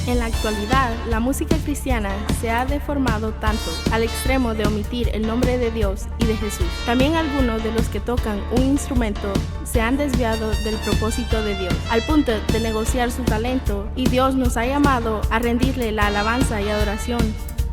En la actualidad, la música cristiana se ha deformado tanto al extremo de omitir el nombre de Dios y de Jesús. También algunos de los que tocan un instrumento se han desviado del propósito de Dios, al punto de negociar su talento, y Dios nos ha llamado a rendirle la alabanza y adoración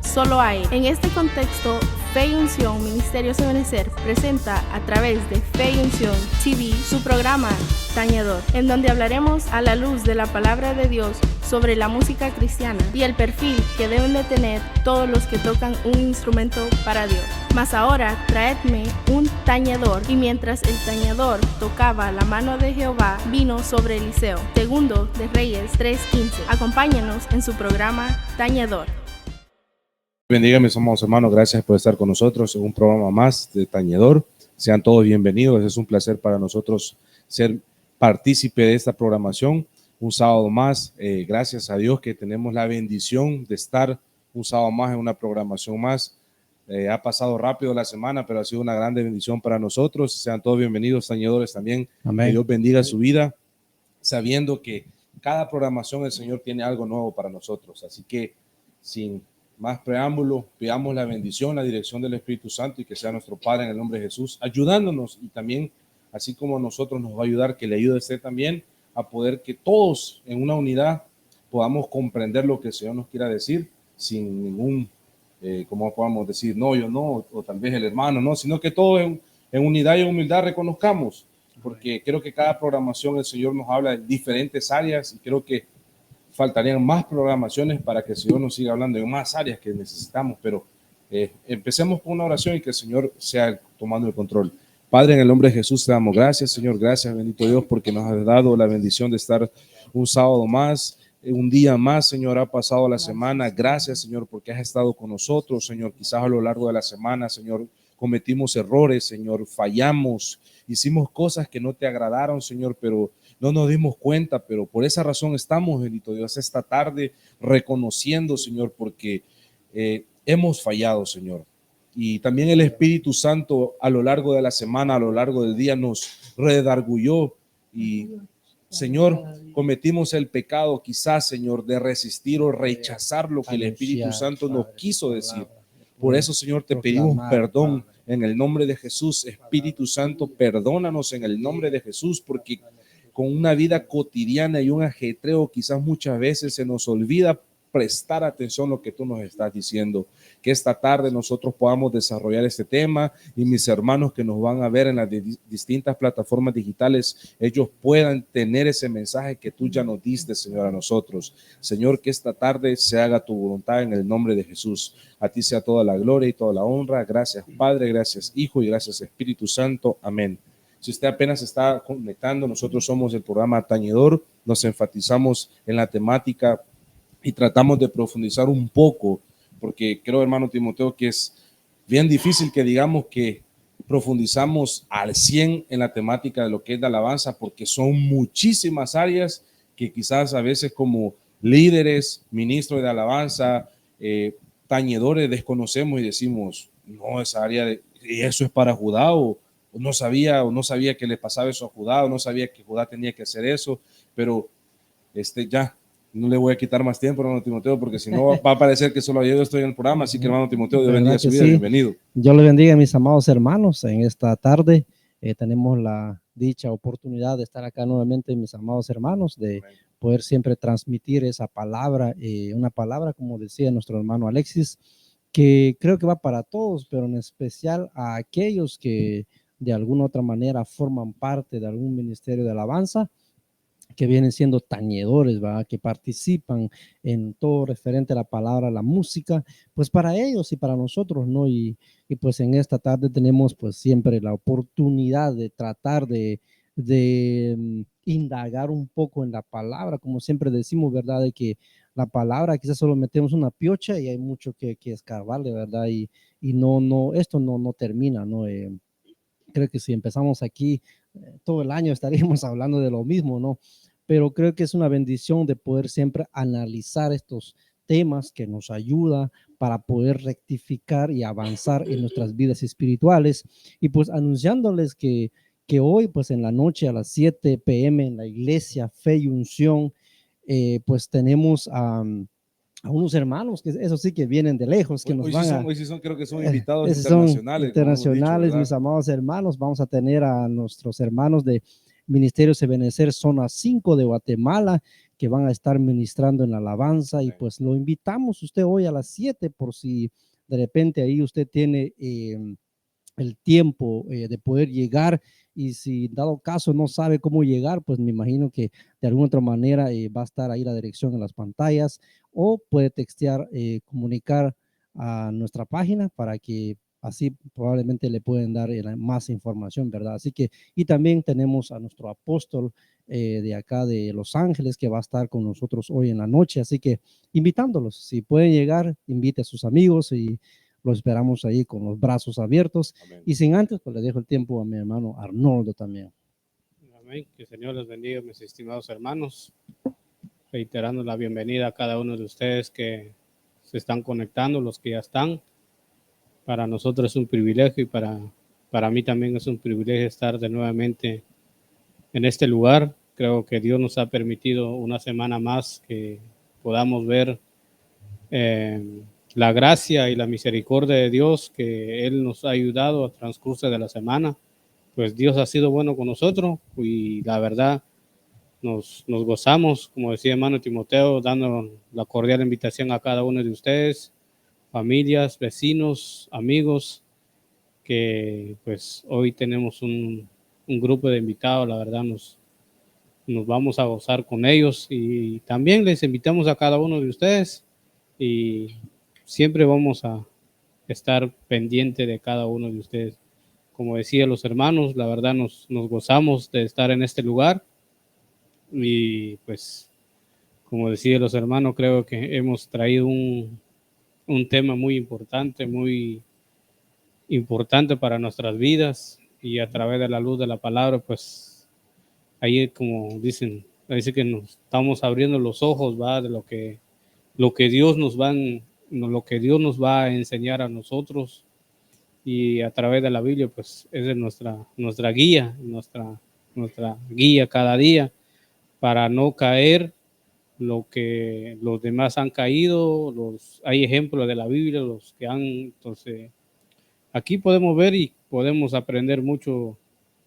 solo a Él. En este contexto, Fe y Unción Ministerios Ebenecer presenta a través de Fe y Unción TV su programa Tañedor, en donde hablaremos a la luz de la palabra de Dios sobre la música cristiana y el perfil que deben de tener todos los que tocan un instrumento para Dios. Mas ahora traedme un tañedor. Y mientras el tañedor tocaba, la mano de Jehová vino sobre Eliseo. Segundo de Reyes 3:15. Acompáñanos en su programa Tañedor. Bendiga, mis amados hermanos, gracias por estar con nosotros en un programa más de Tañedor. Sean todos bienvenidos, es un placer para nosotros ser partícipe de esta programación. Un sábado más, gracias a Dios que tenemos la bendición de estar un sábado más en una programación más. Ha pasado rápido la semana, pero ha sido una grande bendición para nosotros. Sean todos bienvenidos, tañedores también. Amén. Que Dios bendiga su vida, sabiendo que cada programación el Señor tiene algo nuevo para nosotros. Así que sin más preámbulo, pidamos la bendición, la dirección del Espíritu Santo y que sea nuestro Padre en el nombre de Jesús, ayudándonos, y también, así como a nosotros nos va a ayudar, que le ayude a usted también a poder que todos en una unidad podamos comprender lo que el Señor nos quiera decir sin ningún, como podamos decir, no, yo no, o tal vez el hermano, no, sino que todos en unidad y humildad reconozcamos, porque creo que cada programación el Señor nos habla de diferentes áreas y creo que faltarían más programaciones para que el Señor nos siga hablando de más áreas que necesitamos, pero empecemos con una oración y que el Señor sea tomando el control. Padre, en el nombre de Jesús te damos gracias, Señor, gracias, bendito Dios, porque nos has dado la bendición de estar un sábado más, un día más, Señor, ha pasado la semana. Gracias, Señor, porque has estado con nosotros, Señor. Quizás a lo largo de la semana, Señor, cometimos errores, Señor, fallamos, hicimos cosas que no te agradaron, Señor, pero no nos dimos cuenta, pero por esa razón estamos, bendito Dios, esta tarde reconociendo, Señor, porque hemos fallado, Señor. Y también el Espíritu Santo a lo largo de la semana, a lo largo del día nos redarguyó y, Señor, cometimos el pecado quizás, Señor, de resistir o rechazar lo que el Espíritu Santo nos quiso decir. Por eso, Señor, te pedimos perdón en el nombre de Jesús. Espíritu Santo, perdónanos en el nombre de Jesús, porque con una vida cotidiana y un ajetreo quizás muchas veces se nos olvida prestar atención a lo que tú nos estás diciendo. Que esta tarde nosotros podamos desarrollar este tema y mis hermanos que nos van a ver en las distintas plataformas digitales, ellos puedan tener ese mensaje que tú ya nos diste, Señor, a nosotros. Señor, que esta tarde se haga tu voluntad en el nombre de Jesús. A ti sea toda la gloria y toda la honra. Gracias, Padre, gracias, Hijo, y gracias, Espíritu Santo. Amén. Si usted apenas está conectando, nosotros somos el programa Tañedor. Nos enfatizamos en la temática y tratamos de profundizar un poco, porque creo, hermano Timoteo, que es bien difícil que digamos que profundizamos al 100 en la temática de lo que es la alabanza, porque son muchísimas áreas que quizás a veces como líderes, ministros de alabanza, tañedores desconocemos y decimos, no, esa área, y eso es para Judá, o no sabía que le pasaba eso a Judá, o no sabía que Judá tenía que hacer eso, pero ya no le voy a quitar más tiempo, hermano Timoteo, porque si no va a parecer que solo yo estoy en el programa. Así que, hermano Timoteo, Dios bendiga su vida, sí. Bienvenido. Dios le bendiga, mis amados hermanos. En esta tarde tenemos la dicha oportunidad de estar acá nuevamente, mis amados hermanos, de poder siempre transmitir esa palabra, una palabra, como decía nuestro hermano Alexis, que creo que va para todos, pero en especial a aquellos que de alguna u otra manera forman parte de algún ministerio de alabanza, que vienen siendo tañedores, ¿verdad? Que participan en todo referente a la palabra, la música, pues para ellos y para nosotros, ¿no? Y pues en esta tarde tenemos pues siempre la oportunidad de tratar de indagar un poco en la palabra, como siempre decimos, ¿verdad? De que la palabra quizás solo metemos una piocha y hay mucho que escarbarle, ¿verdad? Y esto no termina, ¿no? Creo que si empezamos aquí todo el año estaríamos hablando de lo mismo, ¿no? Pero creo que es una bendición de poder siempre analizar estos temas que nos ayuda para poder rectificar y avanzar en nuestras vidas espirituales. Y pues anunciándoles que hoy, pues en la noche a las 7 p.m. en la iglesia Fe y Unción, pues tenemos a unos hermanos que eso sí que vienen de lejos, que nos van a... Hoy sí son, creo que son invitados internacionales. Internacionales, mis amados hermanos. Vamos a tener a nuestros hermanos de Ministerio Ebenecer Zona 5 de Guatemala, que van a estar ministrando en la alabanza, y pues lo invitamos usted hoy a las 7, por si de repente ahí usted tiene el tiempo de poder llegar, y si dado caso no sabe cómo llegar, pues me imagino que de alguna otra manera va a estar ahí la dirección en las pantallas, o puede textear, comunicar a nuestra página para que así probablemente le pueden dar más información, ¿verdad? Así que, y también tenemos a nuestro apóstol de acá de Los Ángeles, que va a estar con nosotros hoy en la noche, así que invitándolos, si pueden llegar, invite a sus amigos, y los esperamos ahí con los brazos abiertos. Amén. Y sin antes, pues le dejo el tiempo a mi hermano Arnoldo también. Amén. Que el Señor les bendiga, mis estimados hermanos. Reiterando la bienvenida a cada uno de ustedes que se están conectando, los que ya están. Para nosotros es un privilegio, y para mí también es un privilegio estar de nuevamente en este lugar. Creo que Dios nos ha permitido una semana más que podamos ver la gracia y la misericordia de Dios, que Él nos ha ayudado a transcurso de la semana. Pues Dios ha sido bueno con nosotros, y la verdad nos gozamos, como decía hermano Timoteo, dando la cordial invitación a cada uno de ustedes, familias, vecinos, amigos, que pues hoy tenemos un grupo de invitados. La verdad nos vamos a gozar con ellos, y también les invitamos a cada uno de ustedes, y siempre vamos a estar pendiente de cada uno de ustedes. Como decía los hermanos, la verdad nos gozamos de estar en este lugar, y pues como decía los hermanos, creo que hemos traído un tema muy importante para nuestras vidas, y a través de la luz de la palabra, pues ahí, como dicen, dice que nos estamos abriendo los ojos, ¿va? De lo que Dios nos va a enseñar a nosotros, y a través de la Biblia, pues es nuestra guía, nuestra guía cada día, para no caer lo que los demás han caído. Hay ejemplos de la Biblia, los que han, entonces aquí podemos ver y podemos aprender mucho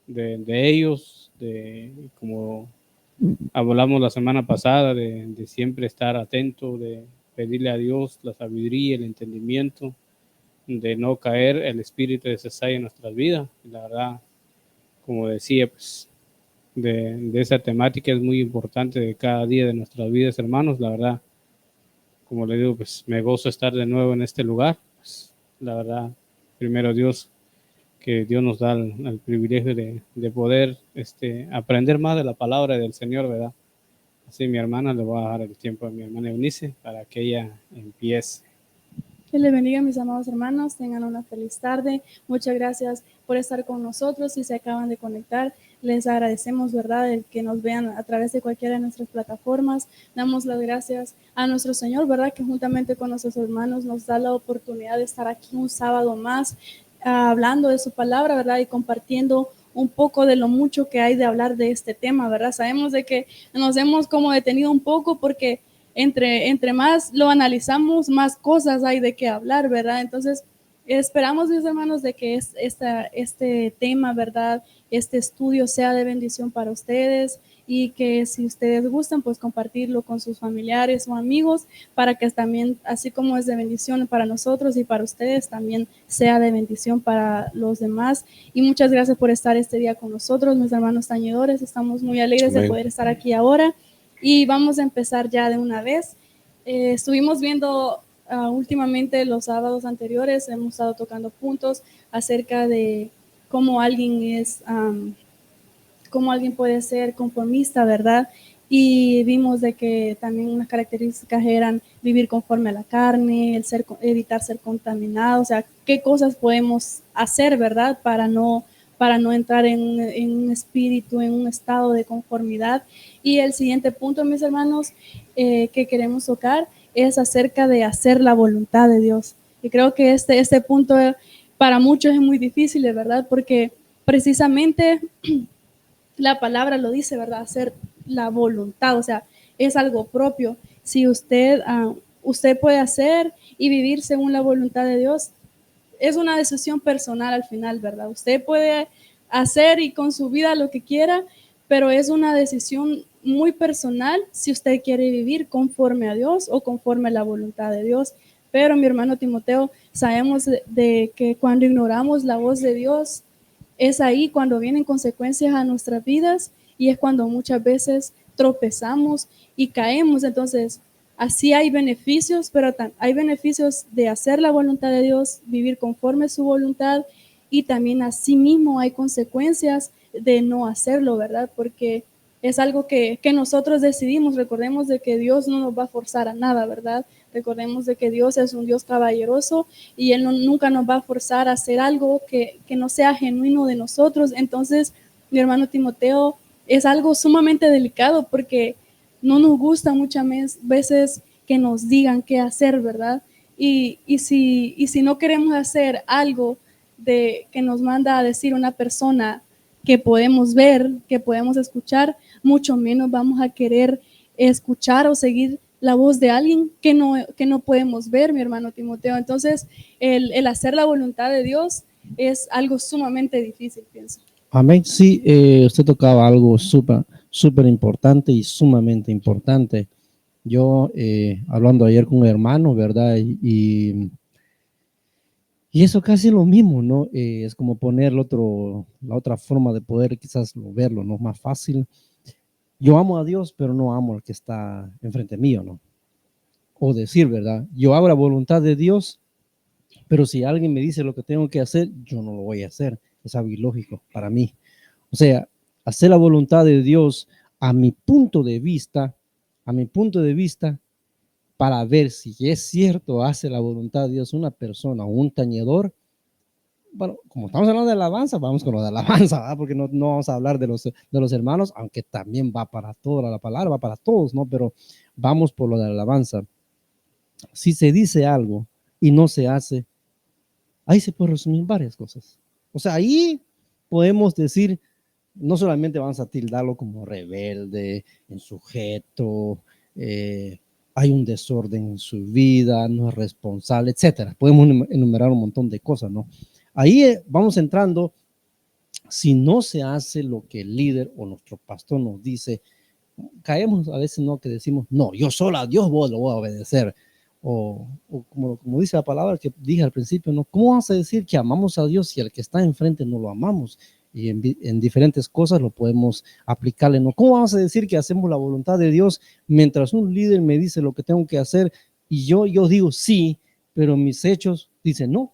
de ellos, como hablamos la semana pasada, de siempre estar atento, de pedirle a Dios la sabiduría, el entendimiento, de no caer el espíritu de cizaña en nuestras vidas. La verdad, como decía, pues de esa temática es muy importante de cada día de nuestras vidas, hermanos. La verdad, como le digo, pues me gozo estar de nuevo en este lugar. Pues, la verdad, primero Dios, que Dios nos da el privilegio de poder aprender más de la palabra del Señor, ¿verdad? Así, mi hermana, le voy a dar el tiempo a mi hermana Eunice para que ella empiece. Que les bendiga, mis amados hermanos, tengan una feliz tarde. Muchas gracias por estar con nosotros. Si se acaban de conectar, les agradecemos, ¿verdad?, el que nos vean a través de cualquiera de nuestras plataformas. Damos las gracias a nuestro Señor, ¿verdad?, que juntamente con nuestros hermanos nos da la oportunidad de estar aquí un sábado más, hablando de su palabra, ¿verdad?, y compartiendo un poco de lo mucho que hay de hablar de este tema, ¿verdad? Sabemos de que nos hemos como detenido un poco porque entre más lo analizamos, más cosas hay de qué hablar, ¿verdad? Entonces, esperamos, mis hermanos, de que este tema, ¿verdad?, este estudio sea de bendición para ustedes, y que si ustedes gustan, pues compartirlo con sus familiares o amigos, para que también, así como es de bendición para nosotros y para ustedes, también sea de bendición para los demás. Y muchas gracias por estar este día con nosotros, mis hermanos tañedores. Estamos muy alegres de poder estar aquí ahora. Y vamos a empezar ya de una vez. Estuvimos viendo últimamente los sábados anteriores, hemos estado tocando puntos acerca de cómo alguien cómo alguien puede ser conformista, ¿verdad? Y vimos de que también unas características eran vivir conforme a la carne, evitar ser contaminado, o sea, qué cosas podemos hacer, ¿verdad?, para no entrar en un espíritu, en un estado de conformidad. Y el siguiente punto, mis hermanos, que queremos tocar es acerca de hacer la voluntad de Dios. Y creo que este punto para muchos es muy difícil, ¿verdad?, porque precisamente la palabra lo dice, ¿verdad?, hacer la voluntad, o sea, es algo propio. Si usted, usted puede hacer y vivir según la voluntad de Dios, es una decisión personal al final, ¿verdad? Usted puede hacer y con su vida lo que quiera, pero es una decisión muy personal si usted quiere vivir conforme a Dios o conforme a la voluntad de Dios. Pero mi hermano Timoteo, sabemos de que cuando ignoramos la voz de Dios, es ahí cuando vienen consecuencias a nuestras vidas y es cuando muchas veces tropezamos y caemos. Entonces, así hay beneficios, pero hay beneficios de hacer la voluntad de Dios, vivir conforme a su voluntad, y también así mismo hay consecuencias de no hacerlo, ¿verdad? Porque es algo que nosotros decidimos. Recordemos de que Dios no nos va a forzar a nada, ¿verdad? Recordemos de que Dios es un Dios caballeroso y Él nunca nos va a forzar a hacer algo que no sea genuino de nosotros. Entonces, mi hermano Timoteo, es algo sumamente delicado porque no nos gusta muchas veces que nos digan qué hacer, ¿verdad? Y si no queremos hacer algo que nos manda a decir una persona que podemos ver, que podemos escuchar, mucho menos vamos a querer escuchar o seguir la voz de alguien que no podemos ver, mi hermano Timoteo. Entonces, el hacer la voluntad de Dios es algo sumamente difícil, pienso. Amén. Sí, usted tocaba algo súper importante y sumamente importante. Yo, hablando ayer con un hermano, ¿verdad? Y eso casi lo mismo, ¿no? Es como poner la otra forma de poder quizás verlo, ¿no? Más fácil. Yo amo a Dios, pero no amo al que está enfrente mío, ¿no? O decir, ¿verdad? Yo hago la voluntad de Dios, pero si alguien me dice lo que tengo que hacer, yo no lo voy a hacer. Es algo ilógico para mí. O sea, hacer la voluntad de Dios a mi punto de vista, para ver si es cierto hace la voluntad de Dios una persona o un tañedor. Bueno, como estamos hablando de alabanza, vamos con lo de alabanza, ¿verdad? Porque no vamos a hablar de los hermanos, aunque también va para toda la palabra, va para todos, ¿no? Pero vamos por lo de la alabanza. Si se dice algo y no se hace, ahí se puede resumir varias cosas. O sea, ahí podemos decir, no solamente vamos a tildarlo como rebelde, insujeto, hay un desorden en su vida, no es responsable, etcétera. Podemos enumerar un montón de cosas, ¿no? Ahí vamos entrando, si no se hace lo que el líder o nuestro pastor nos dice, caemos a veces, ¿no? Que decimos, no, yo solo a Dios lo voy a obedecer. O como dice la palabra que dije al principio, ¿no? ¿Cómo vamos a decir que amamos a Dios si al que está enfrente no lo amamos? Y en diferentes cosas lo podemos aplicarle, ¿no? ¿Cómo vamos a decir que hacemos la voluntad de Dios mientras un líder me dice lo que tengo que hacer y yo digo sí, pero mis hechos dicen no?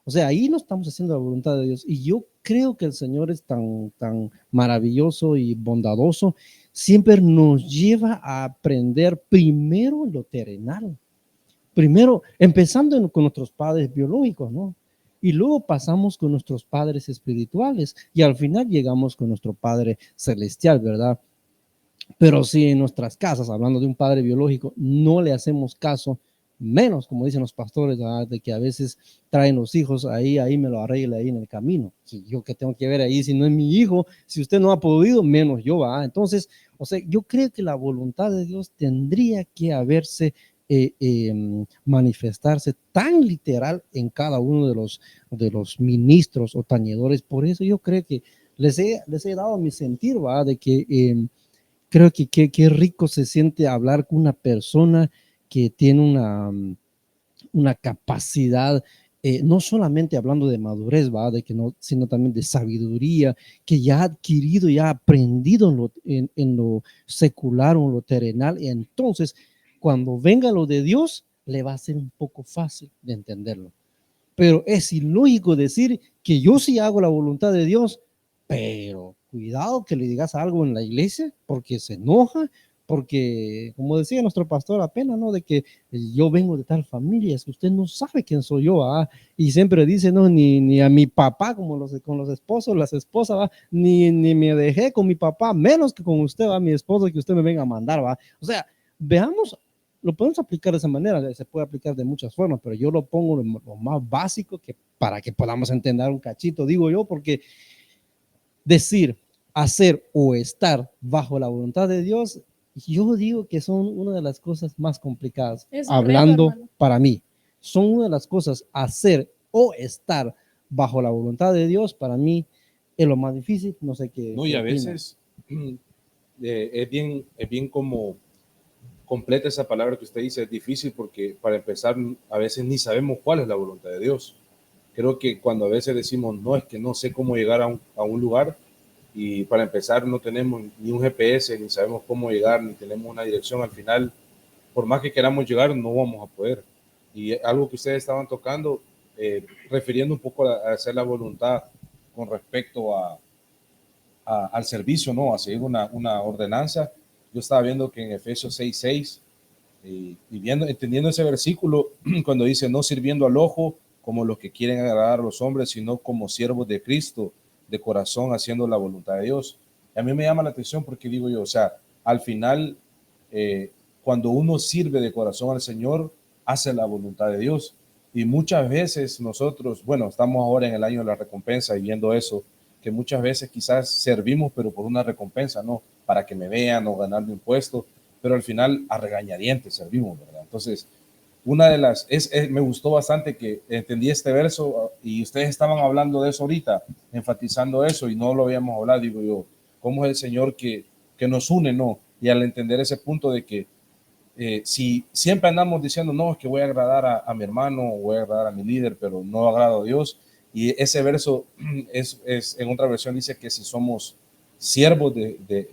O sea, ahí no estamos haciendo la voluntad de Dios. Y yo creo que el Señor es tan maravilloso y bondadoso, siempre nos lleva a aprender primero lo terrenal. Primero, empezando con nuestros padres biológicos, ¿no? Y luego pasamos con nuestros padres espirituales y al final llegamos con nuestro Padre celestial, ¿verdad? Pero si en nuestras casas, hablando de un padre biológico, no le hacemos caso, menos, como dicen los pastores, ¿verdad? De que a veces traen los hijos ahí me lo arregle ahí en el camino. Si yo qué tengo que ver ahí, si no es mi hijo, si usted no ha podido, menos yo, ¿verdad? Entonces, o sea, yo creo que la voluntad de Dios tendría que haberse manifestarse tan literal en cada uno de los ministros o tañedores. Por eso yo creo que les he dado mi sentir, ¿va? De que creo que qué rico se siente hablar con una persona que tiene una capacidad, no solamente hablando de madurez, ¿va? De que no, sino también de sabiduría, que ya ha adquirido, ya ha aprendido en lo secular o en lo terrenal. Y entonces, cuando venga lo de Dios, le va a ser un poco fácil de entenderlo. Pero es ilógico decir que yo sí hago la voluntad de Dios, pero cuidado que le digas algo en la iglesia porque se enoja, porque, como decía nuestro pastor apenas, ¿no? De que yo vengo de tal familia, es que usted no sabe quién soy yo, ¿ah? Y siempre dice, no, ni a mi papá, como con los esposos, las esposas, ¿va? Ni me dejé con mi papá, menos que con usted, ¿va? Mi esposo, que usted me venga a mandar, ¿va? O sea, veamos, lo podemos aplicar de esa manera, se puede aplicar de muchas formas, pero yo lo pongo lo más básico para que podamos entender un cachito, digo yo, porque decir, hacer o estar bajo la voluntad de Dios, Yo digo que son una de las cosas más complicadas, Es hablando correcto, hermano. para mí. Son una de las cosas, hacer o estar bajo la voluntad de Dios, para mí es lo más difícil. No sé qué, No, qué y a opinan. veces es bien como completa esa palabra que usted dice, es difícil porque para empezar a veces ni sabemos cuál es la voluntad de Dios. Creo que cuando a veces decimos, no, es que no sé cómo llegar a un lugar, y para empezar no tenemos ni un GPS, ni sabemos cómo llegar, ni tenemos una dirección, al final, por más que queramos llegar, no vamos a poder. Y algo que ustedes estaban tocando, refiriendo un poco a hacer la voluntad con respecto al servicio, ¿no? A seguir una ordenanza. Yo estaba viendo que en Efesios 6:6, y viendo, entendiendo ese versículo, cuando dice, no sirviendo al ojo como los que quieren agradar a los hombres, sino como siervos de Cristo, de corazón, haciendo la voluntad de Dios. A mí me llama la atención porque digo yo, o sea, al final, cuando uno sirve de corazón al Señor, hace la voluntad de Dios. Y muchas veces nosotros, bueno, estamos ahora en el año de la recompensa y viendo eso, que muchas veces quizás servimos, pero por una recompensa, ¿no? Para que me vean o ganar mi impuesto, pero al final a regañadientes servimos, ¿verdad? Entonces, una de las, me gustó bastante que entendí este verso y ustedes estaban hablando de eso ahorita, enfatizando eso y no lo habíamos hablado, digo yo, cómo es el Señor que nos une, ¿no? Y al entender ese punto de que si siempre andamos diciendo, no, es que voy a agradar a mi hermano, o voy a agradar a mi líder, pero no agrado a Dios, y ese verso en otra versión dice que si somos siervos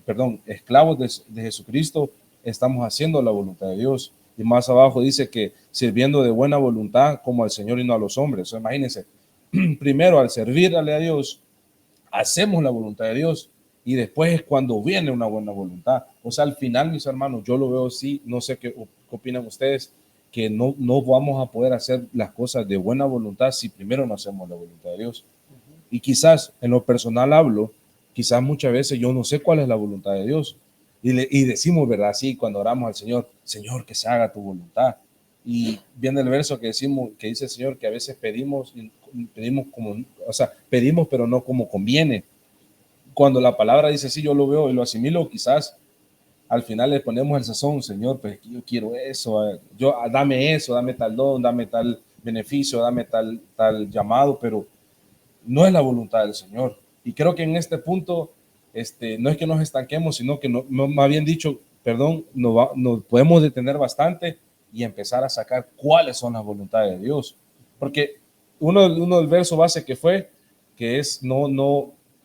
perdón, esclavos de Jesucristo, estamos haciendo la voluntad de Dios. Y más abajo dice que sirviendo de buena voluntad como al Señor y no a los hombres. O imagínense, primero al servirle a Dios, hacemos la voluntad de Dios y después es cuando viene una buena voluntad. O sea, al final, mis hermanos, yo lo veo así, no sé qué opinan ustedes, que no vamos a poder hacer las cosas de buena voluntad si primero no hacemos la voluntad de Dios. Y quizás en lo personal hablo, quizás muchas veces yo no sé cuál es la voluntad de Dios. Y decimos, ¿verdad? Sí, cuando oramos al Señor, Señor, que se haga tu voluntad. Y viene el verso que decimos, que dice el Señor, que a veces pedimos como, o sea, pedimos pero no como conviene. Cuando la palabra dice sí, yo lo veo y lo asimilo, quizás al final le ponemos el sazón, Señor, pues yo quiero eso, dame eso, dame tal don, dame tal beneficio, dame tal llamado, pero no es la voluntad del Señor. Y creo que en este punto, no es que nos estanquemos, sino que más bien dicho, perdón, nos podemos detener bastante y empezar a sacar cuáles son las voluntades de Dios. Porque uno del verso base que es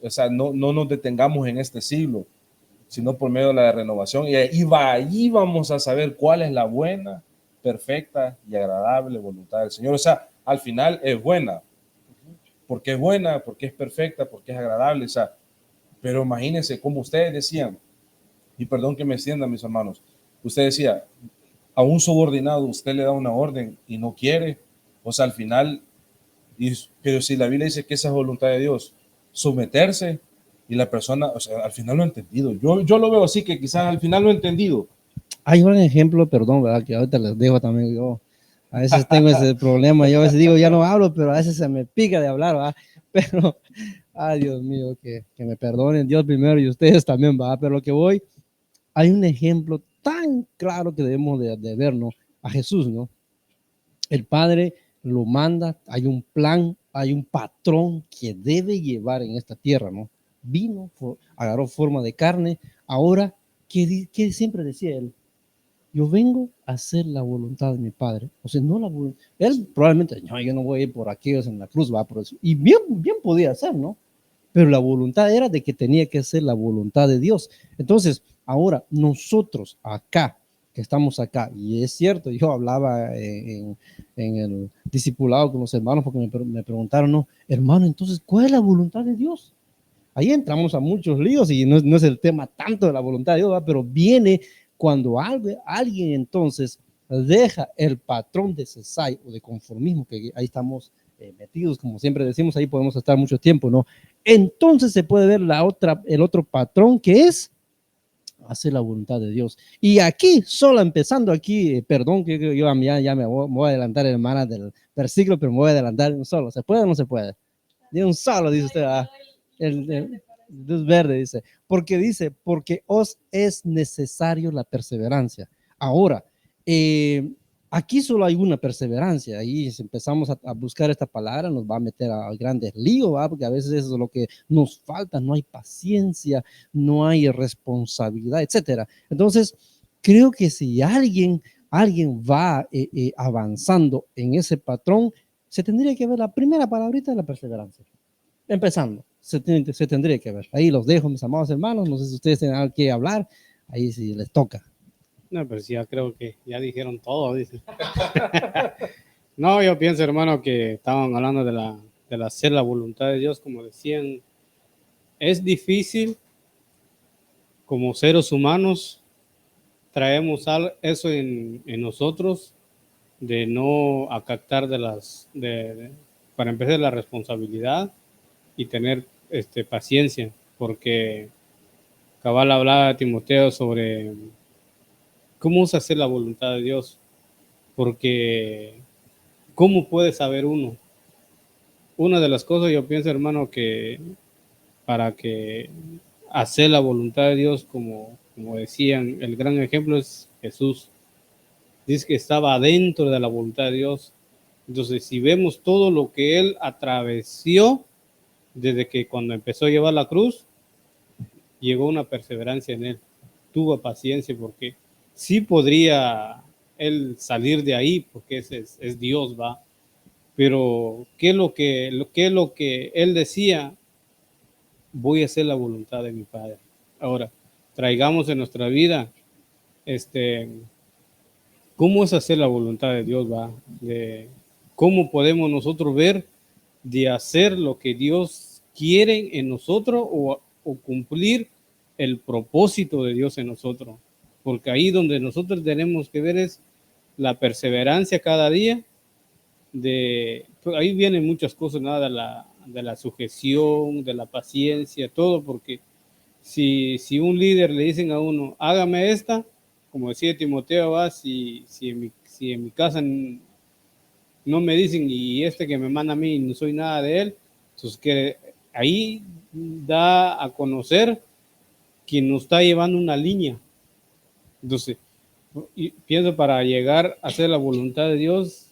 o sea, no nos detengamos en este siglo, sino por medio de la renovación. Y ahí vamos a saber cuál es la buena, perfecta y agradable voluntad del Señor. O sea, al final es buena, porque es buena, porque es perfecta, porque es agradable, o sea, pero imagínense como ustedes decían, y perdón que me extienda, mis hermanos, usted decía, a un subordinado usted le da una orden y no quiere, o sea, al final, pero si la Biblia dice que esa es voluntad de Dios, someterse, y la persona, o sea, al final lo ha entendido, yo lo veo así, que quizás al final lo he entendido. Hay un ejemplo, perdón, ¿verdad? Que ahorita les dejo también yo. A veces tengo ese problema, yo a veces digo, ya no hablo, pero a veces se me pica de hablar, ¿verdad? Pero, ay, Dios mío, que me perdonen Dios primero y ustedes también, ¿verdad? Pero lo que voy, hay un ejemplo tan claro que debemos de ver, ¿no? A Jesús, ¿no? El Padre lo manda, hay un plan, hay un patrón que debe llevar en esta tierra, ¿no? Vino, agarró forma de carne, ahora, ¿qué siempre decía él? Yo vengo a hacer la voluntad de mi Padre. O sea, no la voluntad. Él probablemente, no, yo no voy a ir por aquellos en la cruz, va por eso. Y bien podía hacer, ¿no? Pero la voluntad era de que tenía que hacer la voluntad de Dios. Entonces, ahora nosotros acá, que estamos acá, y es cierto, yo hablaba en el discipulado con los hermanos porque me preguntaron, no, hermano, entonces, ¿cuál es la voluntad de Dios? Ahí entramos a muchos líos y no es el tema tanto de la voluntad de Dios, ¿verdad? Pero viene cuando alguien entonces deja el patrón de cesai o de conformismo, que ahí estamos metidos, como siempre decimos, ahí podemos estar mucho tiempo, ¿no? Entonces se puede ver el otro patrón que es hacer la voluntad de Dios. Y aquí, solo empezando aquí, perdón que yo ya me voy a adelantar, hermana, del versículo, pero me voy a adelantar un solo. ¿Se puede o no se puede? De un solo, dice usted. Luz verde, porque os es necesario la perseverancia. Ahora, aquí solo hay una perseverancia. Ahí si empezamos a buscar esta palabra, nos va a meter a grandes líos, ¿va? Porque a veces eso es lo que nos falta, no hay paciencia, no hay responsabilidad, etcétera. Entonces, creo que si alguien va avanzando en ese patrón, se tendría que ver la primera palabrita de la perseverancia. Empezando, se tendría que ver. Ahí los dejo, mis amados hermanos. No sé si ustedes tienen algo que hablar. Ahí sí les toca. No, pero sí, ya creo que ya dijeron todo, dice. No, yo pienso, hermano, que estaban hablando de la hacer la voluntad de Dios, como decían. Es difícil, como seres humanos, traemos eso en nosotros, de no acatar para empezar, la responsabilidad y tener paciencia, porque cabal hablaba a Timoteo sobre cómo es hacer la voluntad de Dios, porque ¿cómo puede saber uno? Una de las cosas, yo pienso, hermano, que para que hacer la voluntad de Dios, como decían, el gran ejemplo es Jesús. Dice que estaba dentro de la voluntad de Dios. Entonces, si vemos todo lo que él atravesó desde que cuando empezó a llevar la cruz, llegó una perseverancia en él. Tuvo paciencia porque sí podría él salir de ahí porque es Dios, va. Pero ¿qué es lo que él decía? Voy a hacer la voluntad de mi Padre. Ahora, traigamos en nuestra vida cómo es hacer la voluntad de Dios, va, de cómo podemos nosotros ver de hacer lo que Dios quiere en nosotros o cumplir el propósito de Dios en nosotros, porque ahí donde nosotros tenemos que ver es la perseverancia cada día, pues ahí vienen muchas cosas, nada de la sujeción, de la paciencia, todo, porque si un líder le dicen a uno, hágame esta, como decía Timoteo, va, si en mi casa no me dicen y que me manda a mí no soy nada de él, entonces que ahí da a conocer que nos está llevando una línea. Entonces, pienso para llegar a hacer la voluntad de Dios,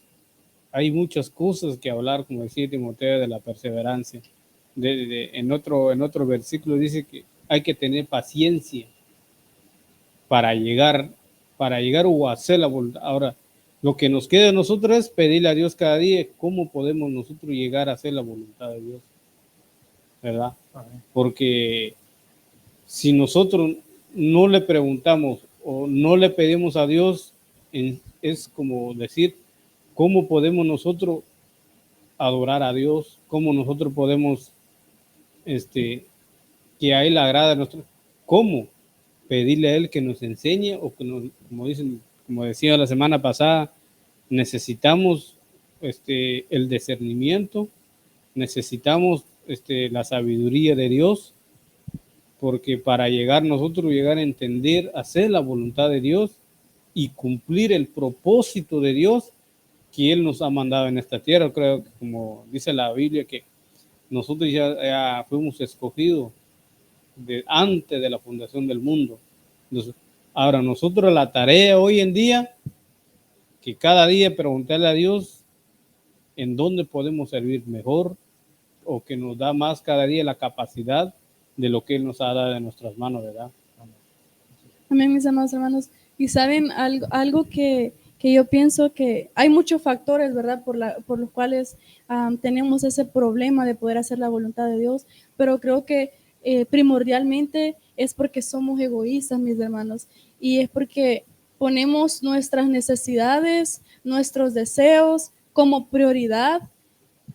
hay muchas cosas que hablar, como decía Timoteo, de la perseverancia. En otro versículo dice que hay que tener paciencia para llegar o hacer la voluntad. Ahora, lo que nos queda a nosotros es pedirle a Dios cada día cómo podemos nosotros llegar a hacer la voluntad de Dios, ¿verdad? Porque si nosotros no le preguntamos o no le pedimos a Dios, es como decir, ¿cómo podemos nosotros adorar a Dios? ¿Cómo nosotros podemos que a Él le agrada nuestro? ¿Cómo? Pedirle a Él que nos enseñe o que nos, como decía la semana pasada, necesitamos el discernimiento, necesitamos la sabiduría de Dios, porque para llegar a entender, hacer la voluntad de Dios y cumplir el propósito de Dios que Él nos ha mandado en esta tierra. Creo que como dice la Biblia que nosotros ya fuimos escogidos antes de la fundación del mundo. Entonces, ahora nosotros la tarea hoy en día, que cada día preguntarle a Dios en dónde podemos servir mejor o que nos da más cada día la capacidad de lo que Él nos ha dado en nuestras manos, ¿verdad? Amén, mis amados hermanos. Y saben, algo que yo pienso que hay muchos factores, ¿verdad? Por los cuales tenemos ese problema de poder hacer la voluntad de Dios, pero creo que primordialmente es porque somos egoístas, mis hermanos, y es porque ponemos nuestras necesidades, nuestros deseos como prioridad,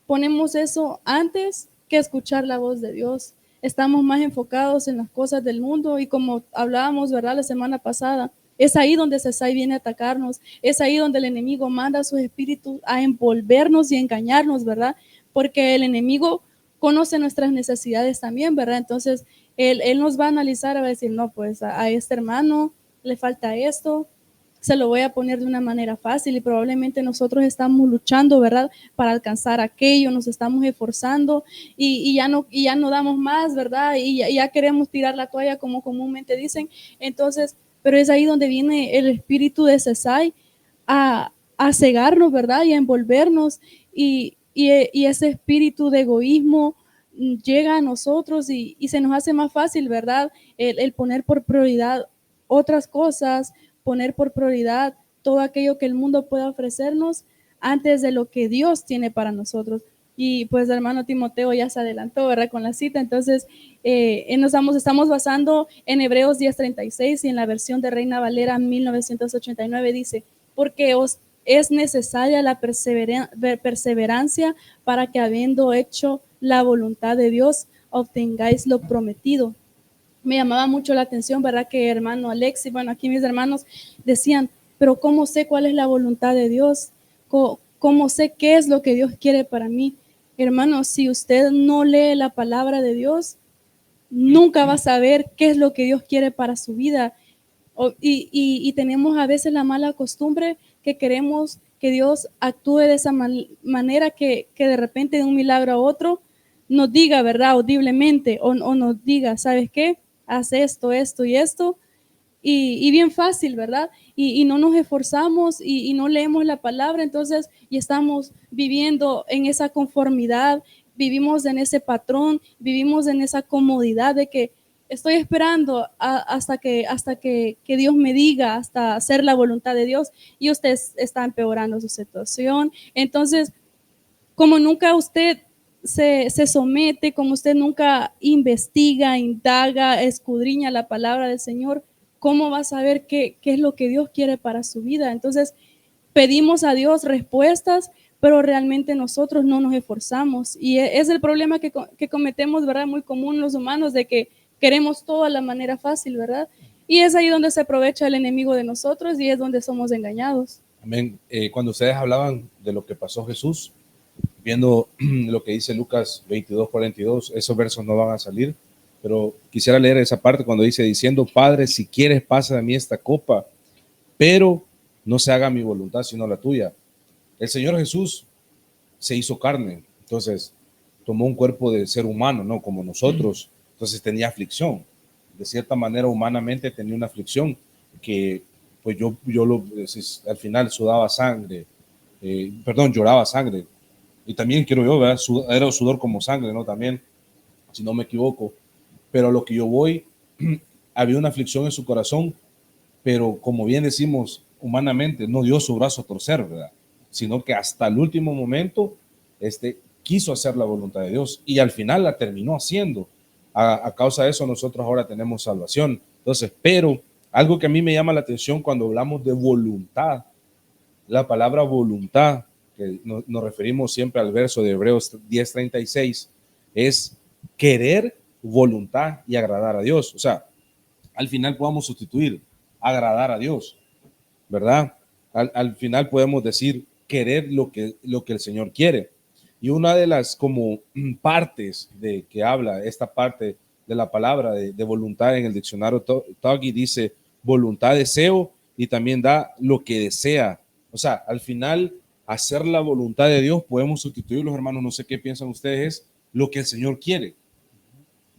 ponemos eso antes que escuchar la voz de Dios. Estamos más enfocados en las cosas del mundo y como hablábamos, ¿verdad? La semana pasada, es ahí donde Sesai viene a atacarnos, es ahí donde el enemigo manda a sus espíritus a envolvernos y engañarnos, ¿verdad? Porque el enemigo conoce nuestras necesidades también, ¿verdad? Entonces, él nos va a analizar, va a decir, no, pues a este hermano le falta esto, se lo voy a poner de una manera fácil y probablemente nosotros estamos luchando, ¿verdad? Para alcanzar aquello, nos estamos esforzando y ya no damos más, ¿verdad? Y ya queremos tirar la toalla como comúnmente dicen. Entonces, pero es ahí donde viene el espíritu de Sesai a cegarnos, ¿verdad? Y a envolvernos y ese espíritu de egoísmo llega a nosotros y se nos hace más fácil, ¿verdad? El poner por prioridad otras cosas, poner por prioridad todo aquello que el mundo pueda ofrecernos antes de lo que Dios tiene para nosotros. Y pues el hermano Timoteo ya se adelantó, ¿verdad? Con la cita. Entonces, estamos basando en Hebreos 10:36 y en la versión de Reina Valera 1989 dice, porque os es necesaria la perseverancia para que habiendo hecho la voluntad de Dios, obtengáis lo prometido. Me llamaba mucho la atención, ¿verdad? Que hermano Alexi, bueno, aquí mis hermanos decían, pero ¿cómo sé cuál es la voluntad de Dios? ¿Cómo sé qué es lo que Dios quiere para mí? Hermano, si usted no lee la palabra de Dios, nunca va a saber qué es lo que Dios quiere para su vida. Y tenemos a veces la mala costumbre que queremos que Dios actúe de esa manera que de repente de un milagro a otro nos diga, ¿verdad? Audiblemente o nos diga, ¿sabes qué? Haz esto, esto y esto. Y bien fácil, ¿verdad? Y no nos esforzamos y no leemos la palabra, entonces y estamos viviendo en esa conformidad, vivimos en ese patrón, vivimos en esa comodidad de que estoy esperando hasta que Dios me diga, hasta hacer la voluntad de Dios y usted está empeorando su situación. Entonces, como nunca usted se somete, como usted nunca investiga, indaga, escudriña la palabra del Señor, ¿cómo va a saber qué es lo que Dios quiere para su vida? Entonces, pedimos a Dios respuestas, pero realmente nosotros no nos esforzamos. Y es el problema que cometemos, ¿verdad? Muy común los humanos, de que queremos todo a la manera fácil, ¿verdad? Y es ahí donde se aprovecha el enemigo de nosotros y es donde somos engañados. Amén. Cuando ustedes hablaban de lo que pasó Jesús, viendo lo que dice Lucas 22:42, esos versos no van a salir, pero quisiera leer esa parte cuando dice, diciendo, Padre, si quieres, pasa de mí esta copa, pero no se haga mi voluntad, sino la tuya. El Señor Jesús se hizo carne, entonces tomó un cuerpo de ser humano, ¿no? Como nosotros, entonces tenía aflicción. De cierta manera, humanamente tenía una aflicción que, pues al final sudaba sangre, lloraba sangre. Y también quiero yo, ¿verdad? Era sudor como sangre, ¿no? También, si no me equivoco. Pero a lo que yo voy, había una aflicción en su corazón, pero como bien decimos humanamente, no dio su brazo a torcer, ¿verdad? Sino que hasta el último momento quiso hacer la voluntad de Dios y al final la terminó haciendo. A causa de eso nosotros ahora tenemos salvación. Entonces, pero algo que a mí me llama la atención cuando hablamos de voluntad, la palabra voluntad, que nos referimos siempre al verso de Hebreos 10:36, es querer, voluntad y agradar a Dios. O sea, al final podemos sustituir agradar a Dios, ¿verdad? Al final podemos decir querer lo que el Señor quiere. Y una de las como partes de que habla esta parte de la palabra de voluntad en el diccionario Toggi dice voluntad, deseo, y también da lo que desea. O sea, al final hacer la voluntad de Dios, podemos sustituir, los hermanos, no sé qué piensan ustedes, es lo que el Señor quiere.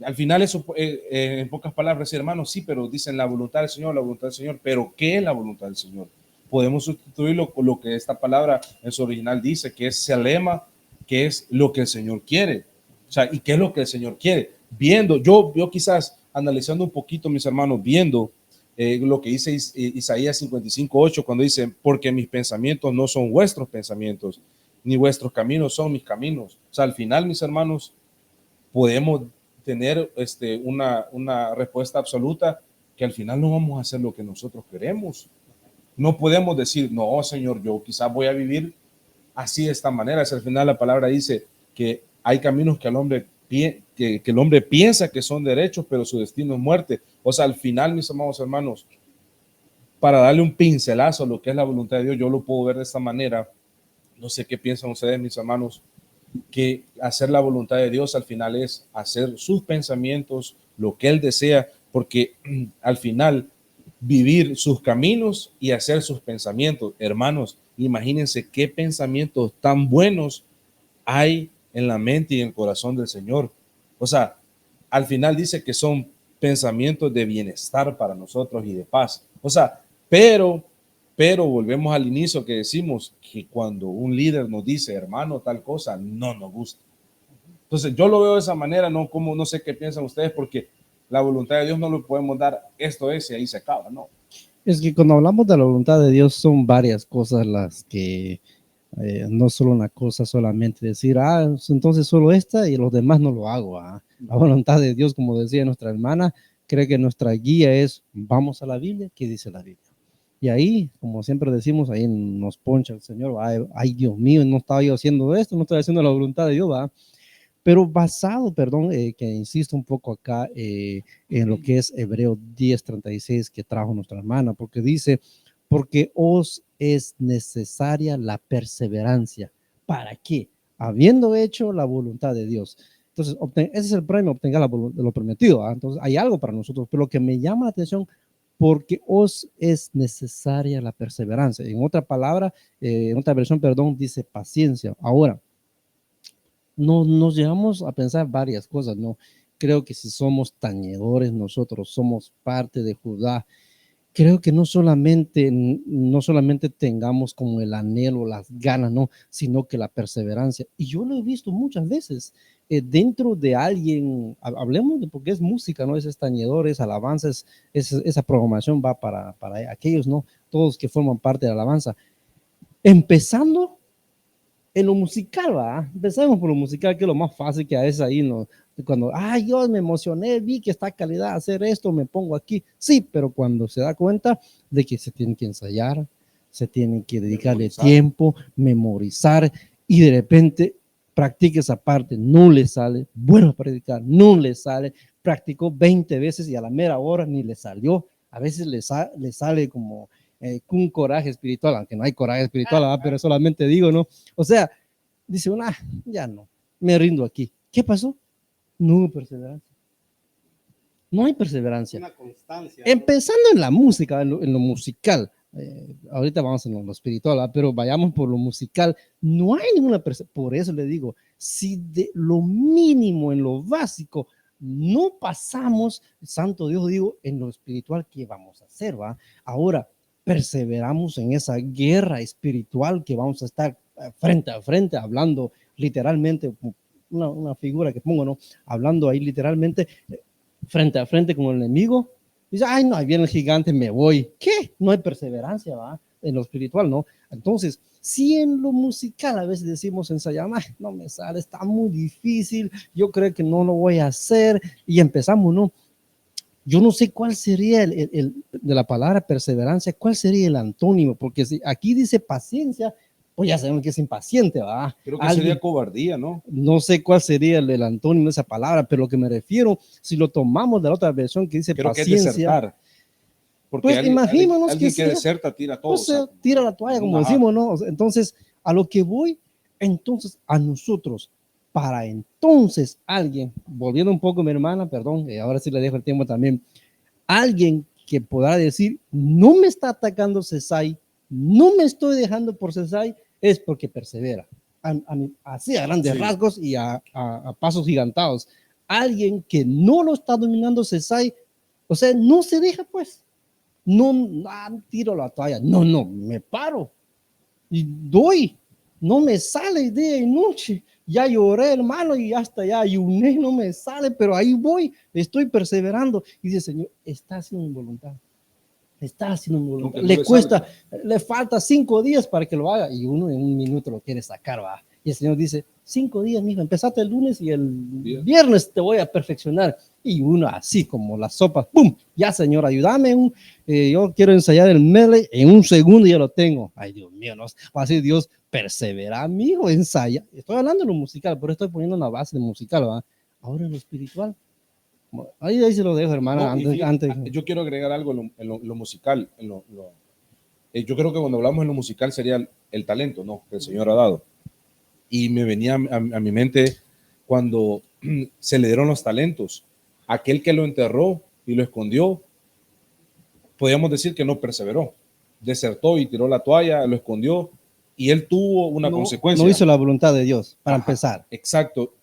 Al final eso, en pocas palabras, hermanos, sí, pero dicen la voluntad del Señor, pero ¿qué es la voluntad del Señor? Podemos sustituirlo con lo que esta palabra en su original dice, que es selema, que es lo que el Señor quiere. O sea, ¿y qué es lo que el Señor quiere? Viendo, yo quizás analizando un poquito, mis hermanos, viendo lo que dice Isaías 55:8, cuando dice, porque mis pensamientos no son vuestros pensamientos, ni vuestros caminos son mis caminos. O sea, al final, mis hermanos, podemos tener una respuesta absoluta que al final no vamos a hacer lo que nosotros queremos. No podemos decir, no, Señor, yo quizás voy a vivir así de esta manera. Si al final la palabra dice que hay caminos que el hombre piensa que son derechos, pero su destino es muerte. O sea, al final, mis amados hermanos, para darle un pincelazo a lo que es la voluntad de Dios, yo lo puedo ver de esta manera. No sé qué piensan ustedes, mis hermanos, que hacer la voluntad de Dios al final es hacer sus pensamientos, lo que Él desea, porque al final vivir sus caminos y hacer sus pensamientos. Hermanos, imagínense qué pensamientos tan buenos hay en la mente y en el corazón del Señor. O sea, al final dice que son pensamientos de bienestar para nosotros y de paz. O sea, pero volvemos al inicio que decimos que cuando un líder nos dice, hermano, tal cosa, no nos gusta. Entonces yo lo veo de esa manera, no sé qué piensan ustedes, porque la voluntad de Dios no le podemos dar esto es y ahí se acaba, no. Es que cuando hablamos de la voluntad de Dios son varias cosas las que no solo una cosa solamente decir, entonces solo esta y los demás no lo hago. La voluntad de Dios, como decía nuestra hermana, cree que nuestra guía es, vamos a la Biblia, ¿qué dice la Biblia? Y ahí, como siempre decimos, ahí nos poncha el Señor, ay Dios mío, no estaba yo haciendo esto, no estoy haciendo la voluntad de Dios, pero basado, que insisto un poco acá en lo que es Hebreo 10:36 que trajo nuestra hermana, porque dice, porque os es necesaria la perseverancia. ¿Para qué? Habiendo hecho la voluntad de Dios. Entonces, ese es el premio, obtenga lo prometido. Entonces, hay algo para nosotros, pero lo que me llama la atención, porque os es necesaria la perseverancia. En otra palabra, en otra versión, dice paciencia. Ahora, nos llevamos a pensar varias cosas, ¿no? Creo que si somos tañedores, nosotros somos parte de Judá. Creo que no solamente tengamos como el anhelo, las ganas, ¿no? Sino que la perseverancia. Y yo lo he visto muchas veces dentro de alguien, hablemos de porque es música, ¿no? Es tañedor, es alabanza, esa programación va para aquellos, ¿no? Todos que forman parte de la alabanza. Empezando en lo musical, ¿va? Empezamos por lo musical, que es lo más fácil que a veces ahí, ¿no? Cuando, yo me emocioné, vi que está calidad hacer esto, me pongo aquí. Sí, pero cuando se da cuenta de que se tiene que ensayar, se tiene que dedicarle tiempo, memorizar, y de repente practica esa parte, no le sale, vuelve a practicar, no le sale, practicó 20 veces y a la mera hora ni le salió. A veces le sale como un coraje espiritual, aunque no hay coraje espiritual, pero solamente digo, ¿no? O sea, dice una, ya no, me rindo aquí. ¿Qué pasó? No hubo perseverancia. No hay perseverancia. Una constancia. Empezando en la música, en lo musical. Ahorita vamos en lo espiritual, pero vayamos por lo musical. No hay ninguna perseverancia. Por eso le digo, si de lo mínimo, en lo básico, no pasamos, santo Dios, digo, en lo espiritual, ¿qué vamos a hacer, va? Ahora, perseveramos en esa guerra espiritual que vamos a estar frente a frente, hablando literalmente, una figura que pongo, ¿no? Hablando ahí literalmente frente a frente con el enemigo. Dice, no, ahí viene el gigante, me voy. ¿Qué? No hay perseverancia, ¿va? En lo espiritual, ¿no? Entonces, si en lo musical a veces decimos ensayamos, no me sale, está muy difícil, yo creo que no lo voy a hacer, y empezamos, ¿no? Yo no sé cuál sería de la palabra perseverancia, cuál sería el antónimo, porque si aquí dice paciencia, pues ya sabemos que es impaciente, ¿va? Creo que sería cobardía, ¿no? No sé cuál sería el antónimo de esa palabra, pero lo que me refiero, si lo tomamos de la otra versión que dice creo paciencia. Que es desertar. Porque pues imaginémonos alguien que deserta, tira todo. Pues, tira la toalla, como decimos, ¿no? Entonces, a lo que voy, entonces, a nosotros, para entonces alguien, volviendo un poco mi hermana, perdón, ahora sí le dejo el tiempo también, alguien que podrá decir, no me está atacando Cesai, no me estoy dejando por Cesai, es porque persevera, así a grandes rasgos y a pasos gigantados. Alguien que no lo está dominando Cesai, o sea, no se deja pues, no tiro la toalla, no, me paro y doy, no me sale día y noche. Ya lloré, hermano, y hasta ya ayuné, no me sale, pero ahí voy, estoy perseverando. Y dice, Señor, está haciendo mi voluntad. Está haciendo mi voluntad. Le cuesta, le falta 5 días para que lo haga. Y uno en un minuto lo quiere sacar, va. Y el Señor dice, 5 días, mijo, empezaste el lunes y el viernes te voy a perfeccionar. Y uno así como las sopas, ¡pum! Ya, Señor, ayúdame. Yo quiero ensayar el medley, en un segundo ya lo tengo. Ay, Dios mío, no. Así Dios, persevera, amigo, ensaya. Estoy hablando de lo musical, pero estoy poniendo una base de musical, ¿va? Ahora en lo espiritual. Ahí se lo dejo, hermana. Antes. Yo quiero agregar algo en lo musical. Yo creo que cuando hablamos en lo musical sería el talento, ¿no? Que el Señor ha dado. Y me venía a mi mente cuando se le dieron los talentos. Aquel que lo enterró y lo escondió, podríamos decir que no perseveró, desertó y tiró la toalla, lo escondió, y él tuvo una consecuencia. No hizo la voluntad de Dios, para Ajá, empezar. Exacto.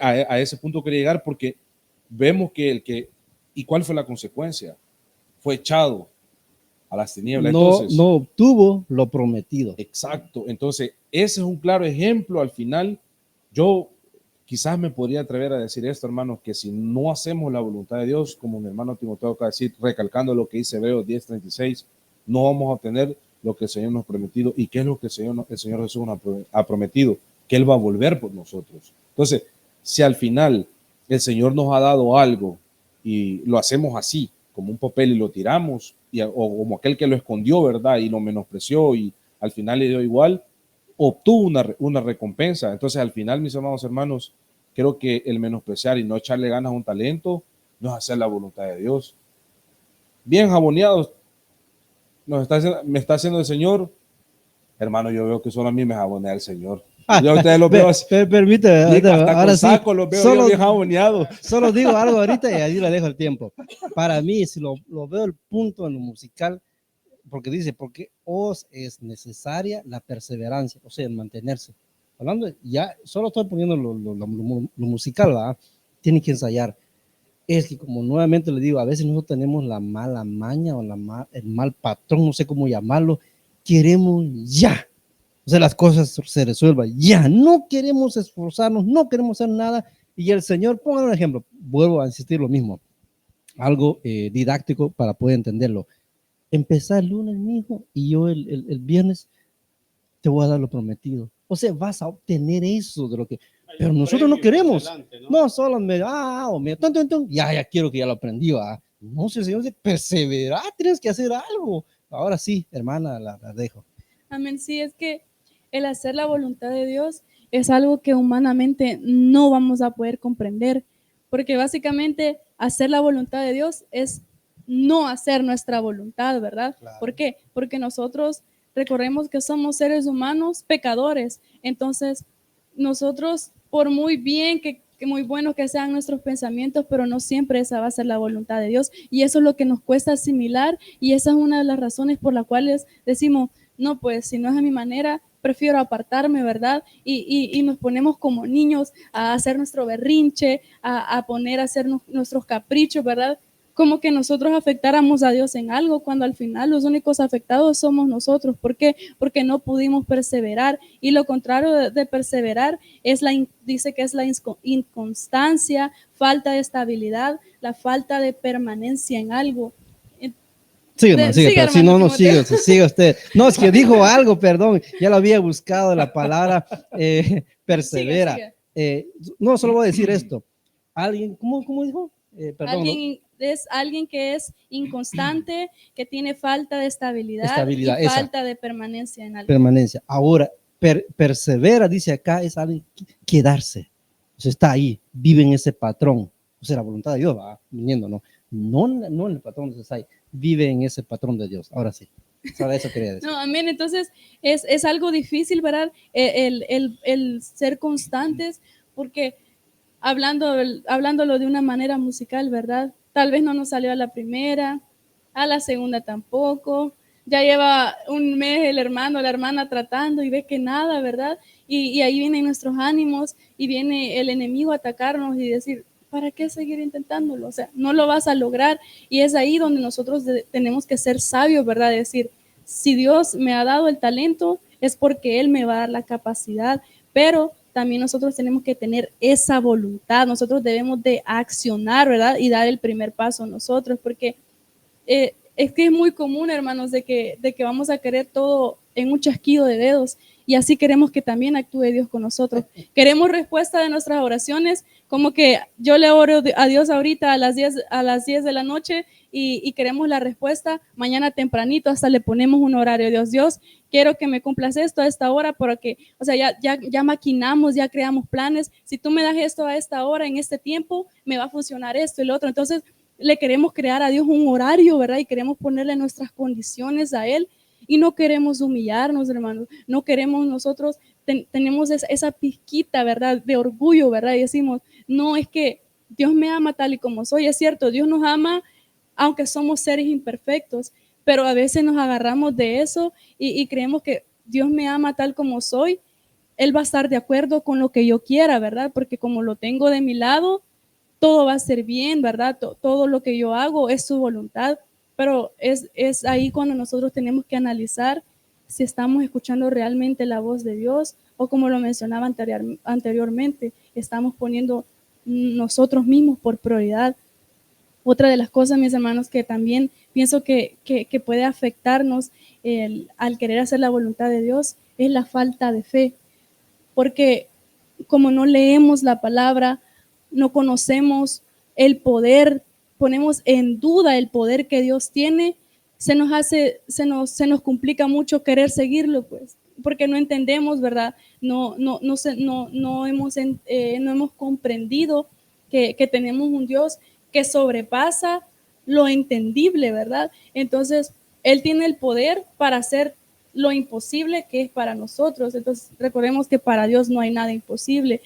A ese punto quería llegar porque vemos ¿y cuál fue la consecuencia? Fue echado a las tinieblas. Entonces, No obtuvo lo prometido. exacto. Entonces, ese es un claro ejemplo. Al final, yo quizás me podría atrever a decir esto, hermanos, que si no hacemos la voluntad de Dios, como mi hermano Timoteo acaba de decir, recalcando lo que dice Hebreos 10:36, no vamos a obtener lo que el Señor nos ha prometido. ¿Y qué es lo que el Señor Jesús nos ha prometido? Que Él va a volver por nosotros. Entonces, si al final el Señor nos ha dado algo y lo hacemos así, como un papel y lo tiramos, o como aquel que lo escondió, ¿verdad? Y lo menospreció y al final le dio igual, obtuvo una recompensa. Entonces, al final, mis amados hermanos, creo que el menospreciar y no echarle ganas a un talento no es hacer la voluntad de Dios. Bien jaboneados, me está haciendo el Señor. Hermano, yo veo que solo a mí me jabonea el Señor. Yo a ustedes los veo así. Permíteme, Hasta ahora con sí, saco los veo yo bien jaboneados. solo digo algo ahorita y ahí le dejo el tiempo. Para mí, si lo veo el punto en lo musical, porque dice, porque os es necesaria la perseverancia, o sea, mantenerse. Hablando, ya, solo estoy poniendo lo musical, ¿verdad? Tiene que ensayar. Es que como nuevamente le digo, a veces nosotros tenemos la mala maña o el mal patrón, no sé cómo llamarlo, queremos ya. O sea, las cosas se resuelvan ya. No queremos esforzarnos, no queremos hacer nada. Y el Señor, pongan un ejemplo, vuelvo a insistir lo mismo, algo didáctico para poder entenderlo. Empezar el lunes, mijo, y yo el viernes te voy a dar lo prometido. O sea, vas a obtener eso de lo que... Pero nosotros no queremos. Adelante, ¿no? Solo ya quiero que ya lo aprendí. No sé, Señor, perseverar, tienes que hacer algo. Ahora sí, hermana, la dejo. Amén. Sí, es que el hacer la voluntad de Dios es algo que humanamente no vamos a poder comprender, porque básicamente hacer la voluntad de Dios es no hacer nuestra voluntad, ¿verdad? Claro. ¿Por qué? Porque nosotros recordemos que somos seres humanos pecadores, entonces nosotros, por muy bien que muy buenos que sean nuestros pensamientos, pero no siempre esa va a ser la voluntad de Dios, y eso es lo que nos cuesta asimilar, y esa es una de las razones por las cuales decimos, no, pues si no es a mi manera, prefiero apartarme, ¿verdad? Y nos ponemos como niños a hacer nuestro berrinche, a poner a hacer nuestros caprichos, ¿verdad? Como que nosotros afectáramos a Dios en algo, cuando al final los únicos afectados somos nosotros. ¿Por qué? Porque no pudimos perseverar. Y lo contrario de perseverar dice que es la inconstancia, falta de estabilidad, la falta de permanencia en algo. Sigue, pero si no, sigue usted. No, es que dijo algo, perdón, ya lo había buscado la palabra persevera. Sigue. No, solo voy a decir esto. Alguien, ¿cómo dijo? Perdón, es alguien que es inconstante, que tiene falta de estabilidad y falta de permanencia en algo. Permanencia. Ahora, persevera, dice acá, es alguien quedarse. O sea, está ahí, vive en ese patrón. O sea, la voluntad de Dios va viniendo, ¿no? No en el patrón de Cesai, vive en ese patrón de Dios. Ahora sí. Ahora eso quería decir. No, amén. Entonces, es algo difícil, ¿verdad? El ser constantes, porque hablándolo de una manera musical, ¿verdad? Tal vez no nos salió a la primera, a la segunda tampoco. Ya lleva un mes el hermano, la hermana tratando y ve que nada, ¿verdad? Y ahí vienen nuestros ánimos y viene el enemigo a atacarnos y decir, ¿para qué seguir intentándolo? O sea, no lo vas a lograr. Y es ahí donde nosotros tenemos que ser sabios, ¿verdad? Decir, si Dios me ha dado el talento, es porque Él me va a dar la capacidad, pero también nosotros tenemos que tener esa voluntad, nosotros debemos de accionar, ¿verdad? Y dar el primer paso nosotros, porque es que es muy común, hermanos, de que vamos a querer todo en un chasquido de dedos, y así queremos que también actúe Dios con nosotros. Queremos respuesta de nuestras oraciones, como que yo le oro a Dios ahorita a las 10 de la noche y queremos la respuesta mañana tempranito, hasta le ponemos un horario. Dios, quiero que me cumplas esto a esta hora, porque, o sea, ya maquinamos, ya creamos planes. Si tú me das esto a esta hora, en este tiempo, me va a funcionar esto y lo otro. Entonces, le queremos crear a Dios un horario, ¿verdad? Y queremos ponerle nuestras condiciones a Él. Y no queremos humillarnos, hermanos, no queremos nosotros, tenemos esa pizquita, ¿verdad? De orgullo, ¿verdad? Y decimos, no, es que Dios me ama tal y como soy. Es cierto, Dios nos ama aunque somos seres imperfectos, pero a veces nos agarramos de eso y creemos que Dios me ama tal como soy, Él va a estar de acuerdo con lo que yo quiera, ¿verdad? Porque como lo tengo de mi lado, todo va a ser bien, ¿verdad? Todo lo que yo hago es su voluntad, pero es ahí cuando nosotros tenemos que analizar si estamos escuchando realmente la voz de Dios o como lo mencionaba anteriormente, estamos poniendo nosotros mismos por prioridad. Otra de las cosas, mis hermanos, que también pienso que puede afectarnos al querer hacer la voluntad de Dios es la falta de fe, porque como no leemos la palabra, no conocemos el poder, ponemos en duda el poder que Dios tiene, se nos complica mucho querer seguirlo, pues, porque no entendemos, ¿verdad? No hemos comprendido que tenemos un Dios que sobrepasa lo entendible, ¿verdad? Entonces, Él tiene el poder para hacer lo imposible que es para nosotros. Entonces, recordemos que para Dios no hay nada imposible,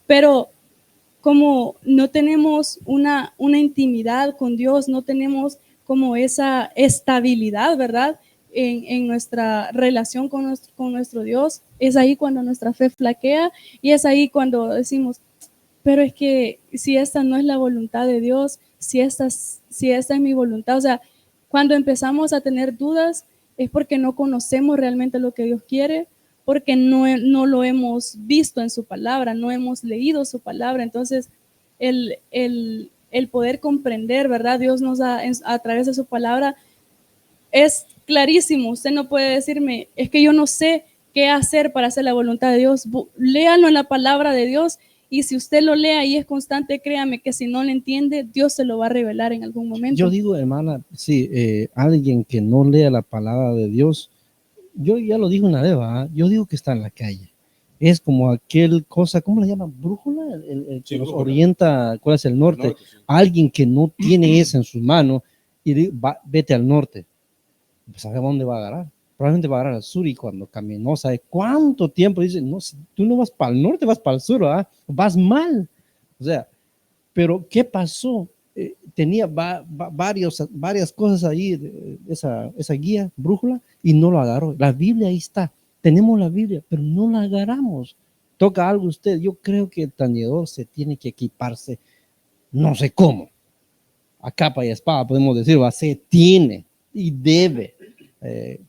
pero como no tenemos una intimidad con Dios, no tenemos como esa estabilidad, ¿verdad? En nuestra relación con nuestro Dios, es ahí cuando nuestra fe flaquea y es ahí cuando decimos, pero es que si esta no es la voluntad de Dios, si esta es mi voluntad, o sea, cuando empezamos a tener dudas es porque no conocemos realmente lo que Dios quiere, porque no lo hemos visto en su palabra, no hemos leído su palabra. Entonces, el poder comprender, ¿verdad? Dios nos da a través de su palabra, es clarísimo. Usted no puede decirme, es que yo no sé qué hacer para hacer la voluntad de Dios. Léalo en la palabra de Dios y si usted lo lea y es constante, créame que si no lo entiende, Dios se lo va a revelar en algún momento. Yo digo, hermana, sí, alguien que no lea la palabra de Dios, yo ya lo dije una vez, ¿verdad? Yo digo que está en la calle. Es como aquel cosa, ¿cómo le llaman? ¿Brújula? El que nos orienta, ¿cuál es el norte? Sí. Alguien que no tiene eso en sus manos y vete al norte. Pues ¿sabe dónde va a agarrar? Probablemente va a agarrar al sur y cuando caminó, ¿sabe cuánto tiempo? Dice, no, si tú no vas para el norte, vas para el sur, ¿verdad? Vas mal. O sea, pero ¿qué pasó? Tenía varias cosas ahí, esa guía, brújula, y no lo agarró. La Biblia ahí está. Tenemos la Biblia, pero no la agarramos. Toca algo usted. Yo creo que el tañedor se tiene que equiparse, no sé cómo, a capa y espada, podemos decir, se tiene y debe,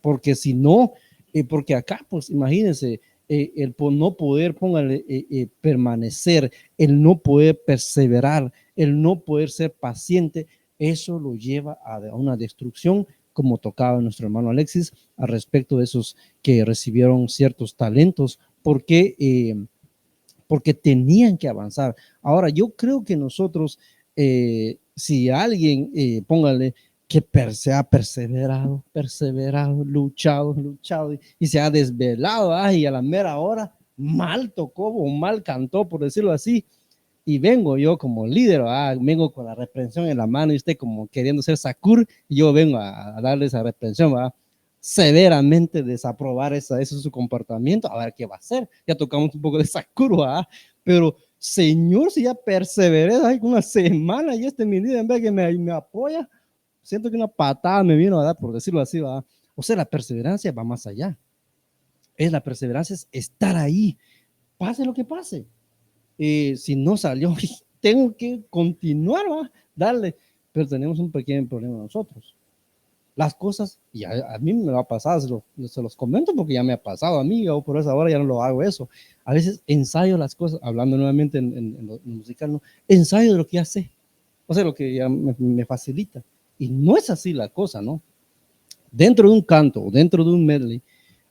porque si no, porque acá, pues imagínense, el no poder, póngale, permanecer, el no poder perseverar, el no poder ser paciente, eso lo lleva a una destrucción, como tocaba nuestro hermano Alexis, al respecto de esos que recibieron ciertos talentos, porque tenían que avanzar. Ahora, yo creo que nosotros, si alguien, póngale, que se ha perseverado, luchado, y se ha desvelado, y a la mera hora mal tocó o mal cantó, por decirlo así, y vengo yo como líder, vengo con la reprensión en la mano y usted como queriendo ser Sakur, y yo vengo a darle esa reprensión, severamente desaprobar eso es su comportamiento, a ver qué va a hacer. Ya tocamos un poco de Sakur, pero Señor, si ya perseveré una semana y mi líder en vez que me apoya, siento que una patada me vino a dar, por decirlo así, ¿verdad? O sea, la perseverancia va más allá. La perseverancia es estar ahí, pase lo que pase. Si no salió, tengo que continuar, ¿va? Darle. Pero tenemos un pequeño problema nosotros. Las cosas, y a mí me va a pasar, se los comento porque ya me ha pasado a mí, yo por esa hora ya no lo hago eso. A veces ensayo las cosas, hablando nuevamente en lo musical, ¿no? Ensayo de lo que ya sé, o sea, lo que ya me facilita. Y no es así la cosa, ¿no? Dentro de un canto o dentro de un medley,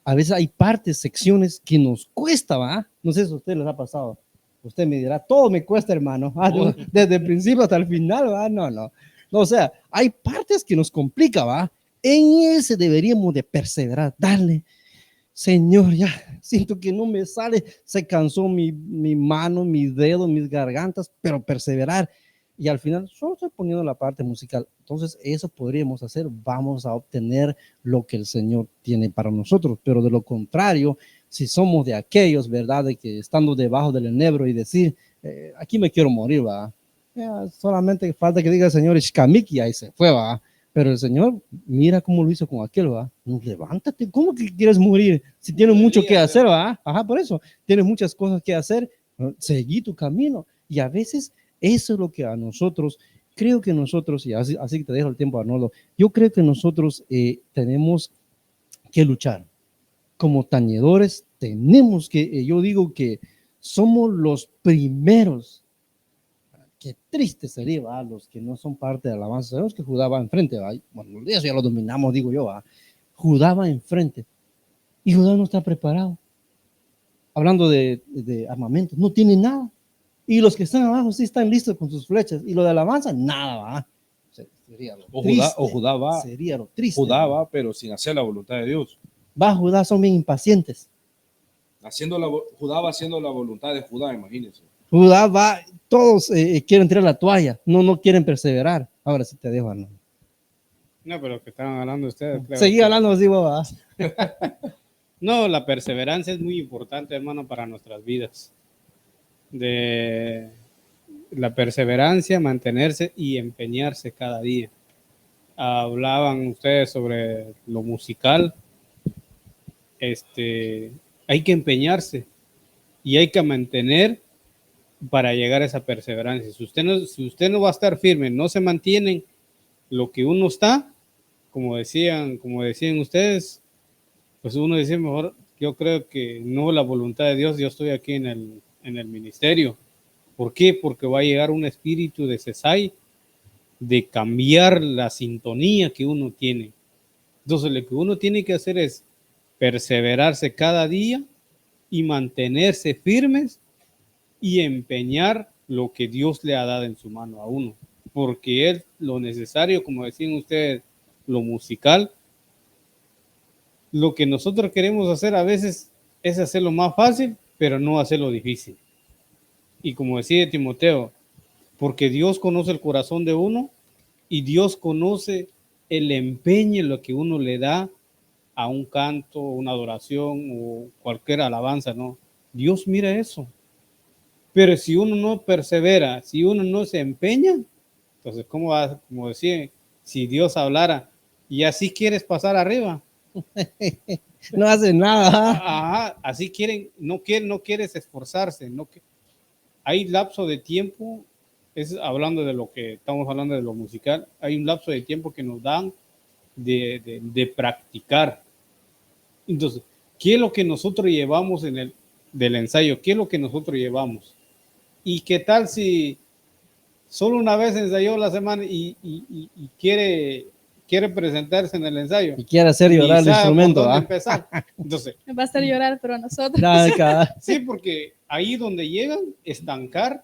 a veces hay partes, secciones que nos cuesta, ¿va? No sé si a usted les ha pasado. Usted me dirá, todo me cuesta, hermano. Desde el principio hasta el final, ¿va? No, o sea, hay partes que nos complica, ¿va? En ese deberíamos de perseverar, darle. Señor, ya siento que no me sale, se cansó mi mano, mi dedo, mis gargantas, pero perseverar. Y al final solo estoy poniendo la parte musical. Entonces eso podríamos hacer, vamos a obtener lo que el Señor tiene para nosotros. Pero de lo contrario, si somos de aquellos, ¿verdad? De que estando debajo del enebro y decir, aquí me quiero morir, ¿va? Ya, solamente falta que diga el Señor Ishkamiki, ahí se fue, ¿va? Pero el Señor, mira cómo lo hizo con aquel, ¿va? Levántate, ¿cómo que quieres morir? Si tienes mucho que hacer, ¿va? Ajá, por eso, tienes muchas cosas que hacer, seguí tu camino. Y a veces eso es lo que a nosotros, creo que nosotros, y así que te dejo el tiempo, Arnoldo, yo creo que nosotros tenemos que luchar. Como tañedores, tenemos que, yo digo que somos los primeros. Qué triste sería, ¿va? Los que no son parte de la alabanza. Sabemos que Judá va enfrente, ¿va? Bueno, eso ya lo dominamos, digo yo, ¿va? Judá va enfrente y Judá no está preparado. Hablando de armamento, no tiene nada. Y los que están abajo sí están listos con sus flechas. Y lo de alabanza, nada, ¿va? Sería lo triste. Judá va. Sería lo triste. Judá va, pero sin hacer la voluntad de Dios. Va, Judá, son bien impacientes. Judá va haciendo la voluntad de Judá, imagínense. Judá va, todos quieren tirar la toalla, no quieren perseverar. Ahora sí te dejo, Arnoldo. No, pero que estaban hablando ustedes. Seguí hablando así, ¿va? No, la perseverancia es muy importante, hermano, para nuestras vidas. De la perseverancia, mantenerse y empeñarse cada día. Hablaban ustedes sobre lo musical. Hay que empeñarse y hay que mantener para llegar a esa perseverancia. Si usted no va a estar firme, no se mantienen lo que uno está, como decían ustedes, pues uno dice mejor, yo creo que no la voluntad de Dios, yo estoy aquí en el ministerio. ¿Por qué? Porque va a llegar un espíritu de cesay, de cambiar la sintonía que uno tiene. Entonces lo que uno tiene que hacer es perseverarse cada día y mantenerse firmes y empeñar lo que Dios le ha dado en su mano a uno, porque es lo necesario, como decían ustedes, lo musical. Lo que nosotros queremos hacer a veces es hacerlo más fácil, pero no hacerlo difícil. Y como decía Timoteo, porque Dios conoce el corazón de uno y Dios conoce el empeño, lo que uno le da a un canto, una adoración o cualquier alabanza, ¿no? Dios mira eso. Pero si uno no persevera, si uno no se empeña, entonces, ¿cómo va? Como decía, si Dios hablara, y así quieres pasar arriba. No hacen nada. Ajá, así no quieres esforzarse. Hay lapso de tiempo, hablando de lo que estamos hablando de lo musical, hay un lapso de tiempo que nos dan de practicar. Entonces, ¿qué es lo que nosotros llevamos del ensayo? ¿Qué es lo que nosotros llevamos? ¿Y qué tal si solo una vez ensayó la semana y quiere presentarse en el ensayo? Y quiere hacer llorar el instrumento, ¿ah? Entonces, va a hacer llorar, pero a nosotros. Sí, porque ahí donde llegan, estancar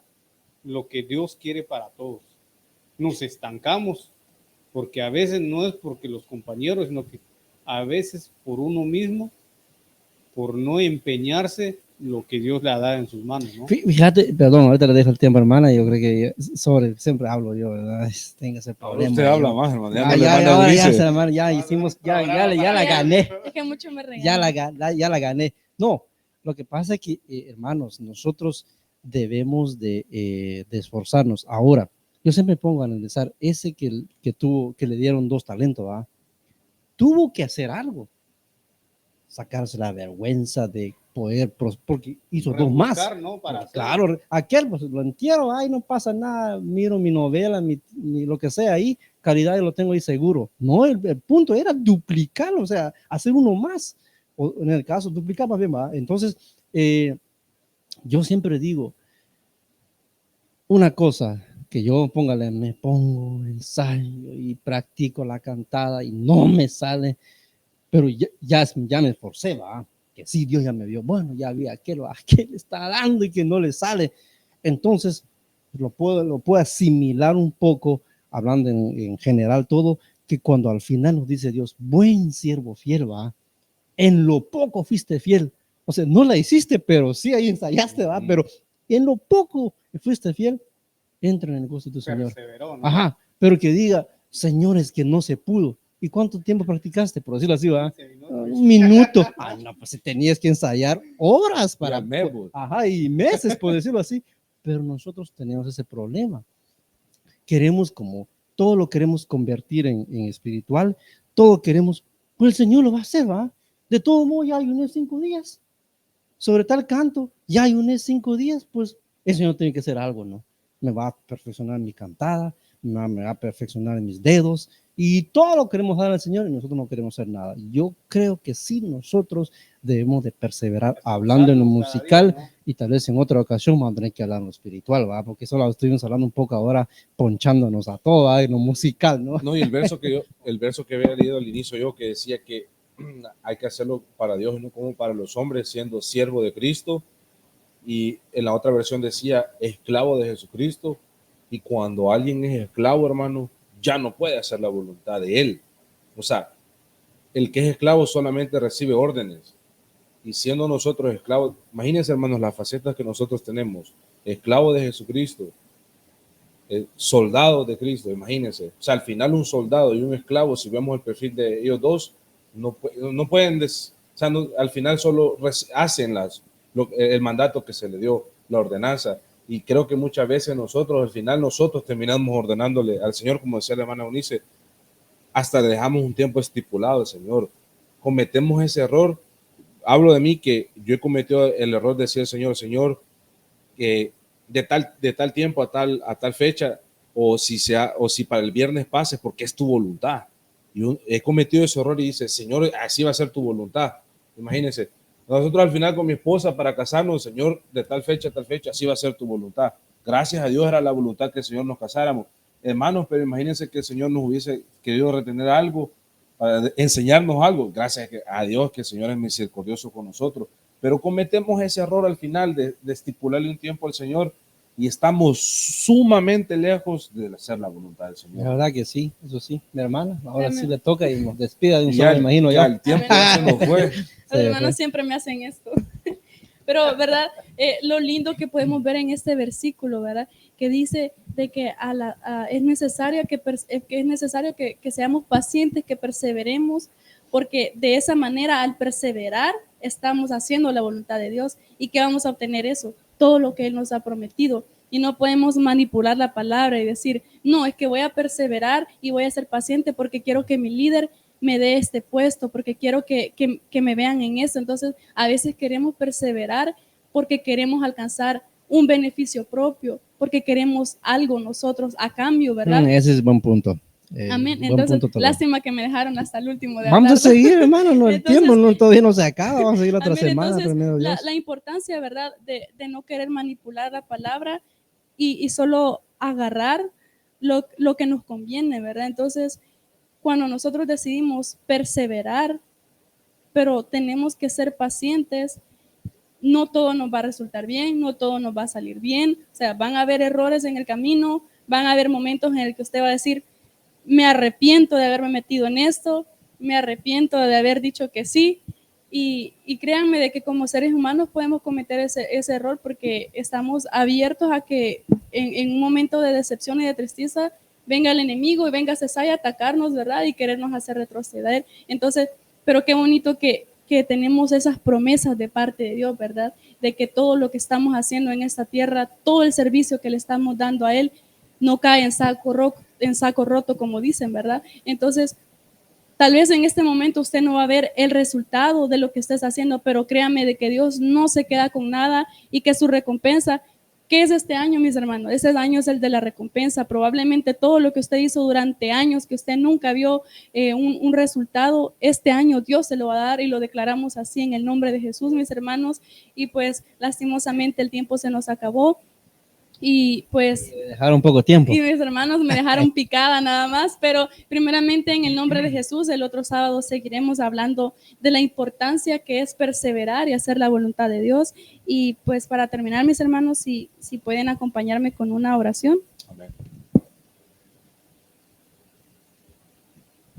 lo que Dios quiere para todos. Nos estancamos, porque a veces no es porque los compañeros, sino que a veces por uno mismo, por no empeñarse lo que Dios le ha dado en sus manos, ¿no? Fíjate, perdón, ahorita le dejo el tiempo, hermana, yo creo que siempre hablo yo, ¿verdad? Tengo ese problema. Usted habla más, hermano. Ya hicimos, ya la gané. Es que mucho me regañan. Ya la gané. No, lo que pasa es que, hermanos, nosotros debemos de esforzarnos. Ahora, yo siempre pongo a analizar ese que le dieron 2 talentos, ¿verdad? Tuvo que hacer algo, sacarse la vergüenza de poder, porque hizo 2 más. ¿No? Claro, aquel pues lo entierro, ay, no pasa nada, miro mi novela, mi lo que sea ahí, calidad yo lo tengo ahí seguro. No, el punto era duplicarlo, o sea, hacer uno más, o en el caso, duplicar más bien, ¿va? Entonces, yo siempre digo, una cosa, que yo me pongo ensayo y practico la cantada y no me sale, pero ya me esforcé, va, que sí, Dios ya me vio, bueno, ya vi a qué le está dando y que no le sale. Entonces, lo puedo asimilar un poco, hablando en general todo, que cuando al final nos dice Dios, buen siervo fiel, va, en lo poco fuiste fiel. O sea, no la hiciste, pero sí ahí ensayaste, va, pero en lo poco fuiste fiel, entra en el gusto de tu Señor. Perseveró, ¿no? Ajá, pero que diga, señores, que no se pudo. ¿Y cuánto tiempo practicaste? Por decirlo así, ¿va? 1 minuto. Ah, no, pues tenías que ensayar horas para... Ajá, y meses, por decirlo así. Pero nosotros tenemos ese problema. Queremos como todo lo queremos convertir en espiritual, todo queremos, pues el Señor lo va a hacer, ¿va? De todo modo ya ayuné 5 días, sobre tal canto, ya ayuné 5 días, pues el Señor tiene que hacer algo, ¿no? Me va a perfeccionar mi cantada, me va a perfeccionar mis dedos, y todo lo queremos dar al Señor y nosotros no queremos hacer nada. Yo creo que sí, nosotros debemos de perseverar hablando en lo musical, y tal vez en otra ocasión vamos a tener que hablar en lo espiritual, ¿va? Porque solo estuvimos hablando un poco ahora, ponchándonos a todo, ¿va? En lo musical, ¿no? No, y el verso que había leído al inicio yo, que decía que hay que hacerlo para Dios y no como para los hombres, siendo siervo de Cristo. Y en la otra versión decía esclavo de Jesucristo. Y cuando alguien es esclavo, hermano, ya no puede hacer la voluntad de él. O sea, el que es esclavo solamente recibe órdenes. Y siendo nosotros esclavos, imagínense, hermanos, las facetas que nosotros tenemos: esclavo de Jesucristo, soldado de Cristo, imagínense. O sea, al final un soldado y un esclavo, si vemos el perfil de ellos dos, no pueden, o sea, al final solo hacen el mandato que se le dio, la ordenanza. Y creo que muchas veces nosotros, al final, nosotros terminamos ordenándole al Señor, como decía la hermana Eunice, hasta dejamos un tiempo estipulado al Señor. Cometemos ese error. Hablo de mí, que yo he cometido el error de decir al Señor, Señor, que de tal tiempo a tal fecha, o si para el viernes pases, porque es tu voluntad. Yo he cometido ese error y dice, Señor, así va a ser tu voluntad. Imagínense, nosotros al final con mi esposa para casarnos, Señor, de tal fecha a tal fecha, así va a ser tu voluntad. Gracias a Dios era la voluntad que el Señor nos casáramos, hermanos, pero imagínense que el Señor nos hubiese querido retener algo, para enseñarnos algo. Gracias a Dios que el Señor es misericordioso con nosotros, pero cometemos ese error al final de estipularle un tiempo al Señor y estamos sumamente lejos de hacer la voluntad del Señor. La verdad que sí, eso sí. Mi hermana, ahora Amén. sí le toca y nos despida de un Ya, solo, me imagino ya. el tiempo ya se nos fue. Los hermanos siempre me hacen esto. Pero, ¿verdad? Lo lindo que podemos ver en este versículo, ¿verdad? Que dice de que es necesario que seamos pacientes, que perseveremos, porque de esa manera, al perseverar, estamos haciendo la voluntad de Dios. ¿Y qué vamos a obtener eso? Todo lo que Él nos ha prometido. Y no podemos manipular la palabra y decir, no, es que voy a perseverar y voy a ser paciente porque quiero que mi líder me dé este puesto, porque quiero que me vean en eso. Entonces, a veces queremos perseverar porque queremos alcanzar un beneficio propio, porque queremos algo nosotros a cambio, ¿verdad? Ese es buen punto. Amén. Buen Entonces, punto, lástima que me dejaron hasta el último de vamos hablar, a seguir, hermano, no, el Entonces, tiempo todavía no se acaba, vamos a seguir otra amén. semana, Entonces, primero Dios. la importancia, ¿verdad?, de no querer manipular la palabra y solo agarrar lo que nos conviene, ¿verdad? Entonces, cuando nosotros decidimos perseverar, pero tenemos que ser pacientes, no todo nos va a resultar bien, no todo nos va a salir bien, o sea, van a haber errores en el camino, van a haber momentos en el que usted va a decir, me arrepiento de haberme metido en esto, me arrepiento de haber dicho que sí, y créanme de que como seres humanos podemos cometer ese error porque estamos abiertos a que en un momento de decepción y de tristeza venga el enemigo y venga Cesai a atacarnos, ¿verdad? Y querernos hacer retroceder. Entonces, pero qué bonito que tenemos esas promesas de parte de Dios, ¿verdad? De que todo lo que estamos haciendo en esta tierra, todo el servicio que le estamos dando a Él, no cae en saco roto, como dicen, ¿verdad? Entonces, tal vez en este momento usted no va a ver el resultado de lo que usted está haciendo, pero créame de que Dios no se queda con nada y que su recompensa, ¿qué es este año, mis hermanos? Este año es el de la recompensa. Probablemente todo lo que usted hizo durante años, que usted nunca vio un resultado, este año Dios se lo va a dar y lo declaramos así en el nombre de Jesús, mis hermanos. Y pues lastimosamente el tiempo se nos acabó. Y pues dejaron poco tiempo. Y mis hermanos me dejaron picada nada más, pero primeramente en el nombre de Jesús, el otro sábado seguiremos hablando de la importancia que es perseverar y hacer la voluntad de Dios. Y pues para terminar, mis hermanos, si pueden acompañarme con una oración. Amén.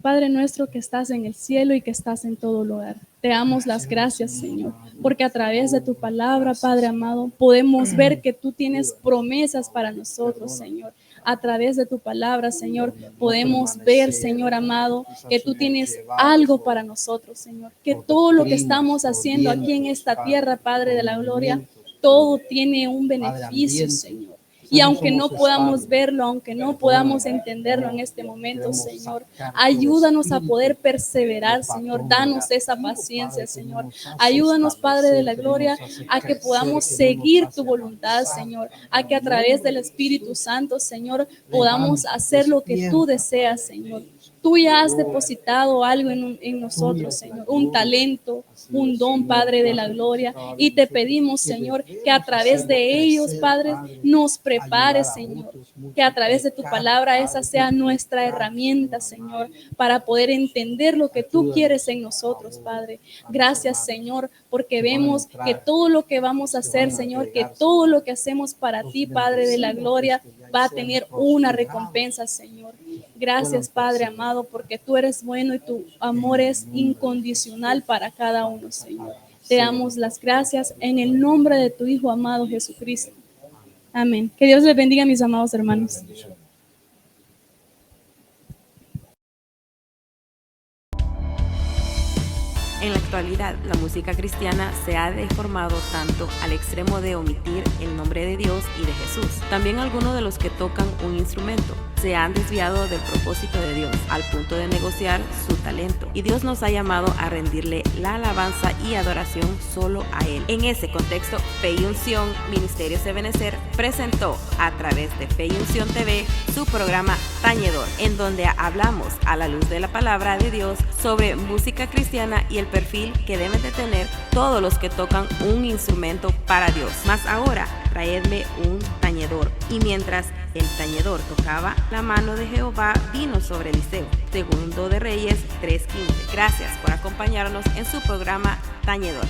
Padre nuestro que estás en el cielo y que estás en todo lugar, te damos las gracias, Señor, porque a través de tu palabra, Padre amado, podemos ver que tú tienes promesas para nosotros, Señor. A través de tu palabra, Señor, podemos ver, Señor amado, que tú tienes algo para nosotros, Señor. Que todo lo que estamos haciendo aquí en esta tierra, Padre de la gloria, todo tiene un beneficio, Señor. Y aunque no podamos verlo, aunque no podamos entenderlo en este momento, Señor, ayúdanos a poder perseverar, Señor. Danos esa paciencia, Señor. Ayúdanos, Padre de la gloria, a que podamos seguir tu voluntad, Señor. A que a través del Espíritu Santo, Señor, podamos hacer lo que tú deseas, Señor. Tú ya has depositado algo en nosotros, Señor, un talento, un don, Padre de la gloria, y te pedimos, Señor, que a través de ellos, Padre, nos prepares, Señor, que a través de tu palabra esa sea nuestra herramienta, Señor, para poder entender lo que tú quieres en nosotros, Padre. Gracias, Señor, porque vemos que todo lo que vamos a hacer, Señor, que todo lo que hacemos para ti, Padre de la gloria, va a tener una recompensa, Señor. Gracias, Padre amado, porque tú eres bueno y tu amor es incondicional para cada uno, Señor. Te damos las gracias en el nombre de tu Hijo amado Jesucristo. Amén. Que Dios les bendiga, mis amados hermanos. En la actualidad, la música cristiana se ha deformado tanto al extremo de omitir el nombre de Dios y de Jesús. También algunos de los que tocan un instrumento se han desviado del propósito de Dios al punto de negociar su talento. Y Dios nos ha llamado a rendirle la alabanza y adoración solo a Él. En ese contexto, Fe y Unción Ministerios de Benecer presentó a través de Fe y Unción TV su programa Tañedor, en donde hablamos a la luz de la palabra de Dios sobre música cristiana y el perfil que deben de tener todos los que tocan un instrumento para Dios. Mas ahora, traedme un tañedor. Y mientras el tañedor tocaba, la mano de Jehová vino sobre Eliseo. Segundo de Reyes 3:15. Gracias por acompañarnos en su programa Tañedor.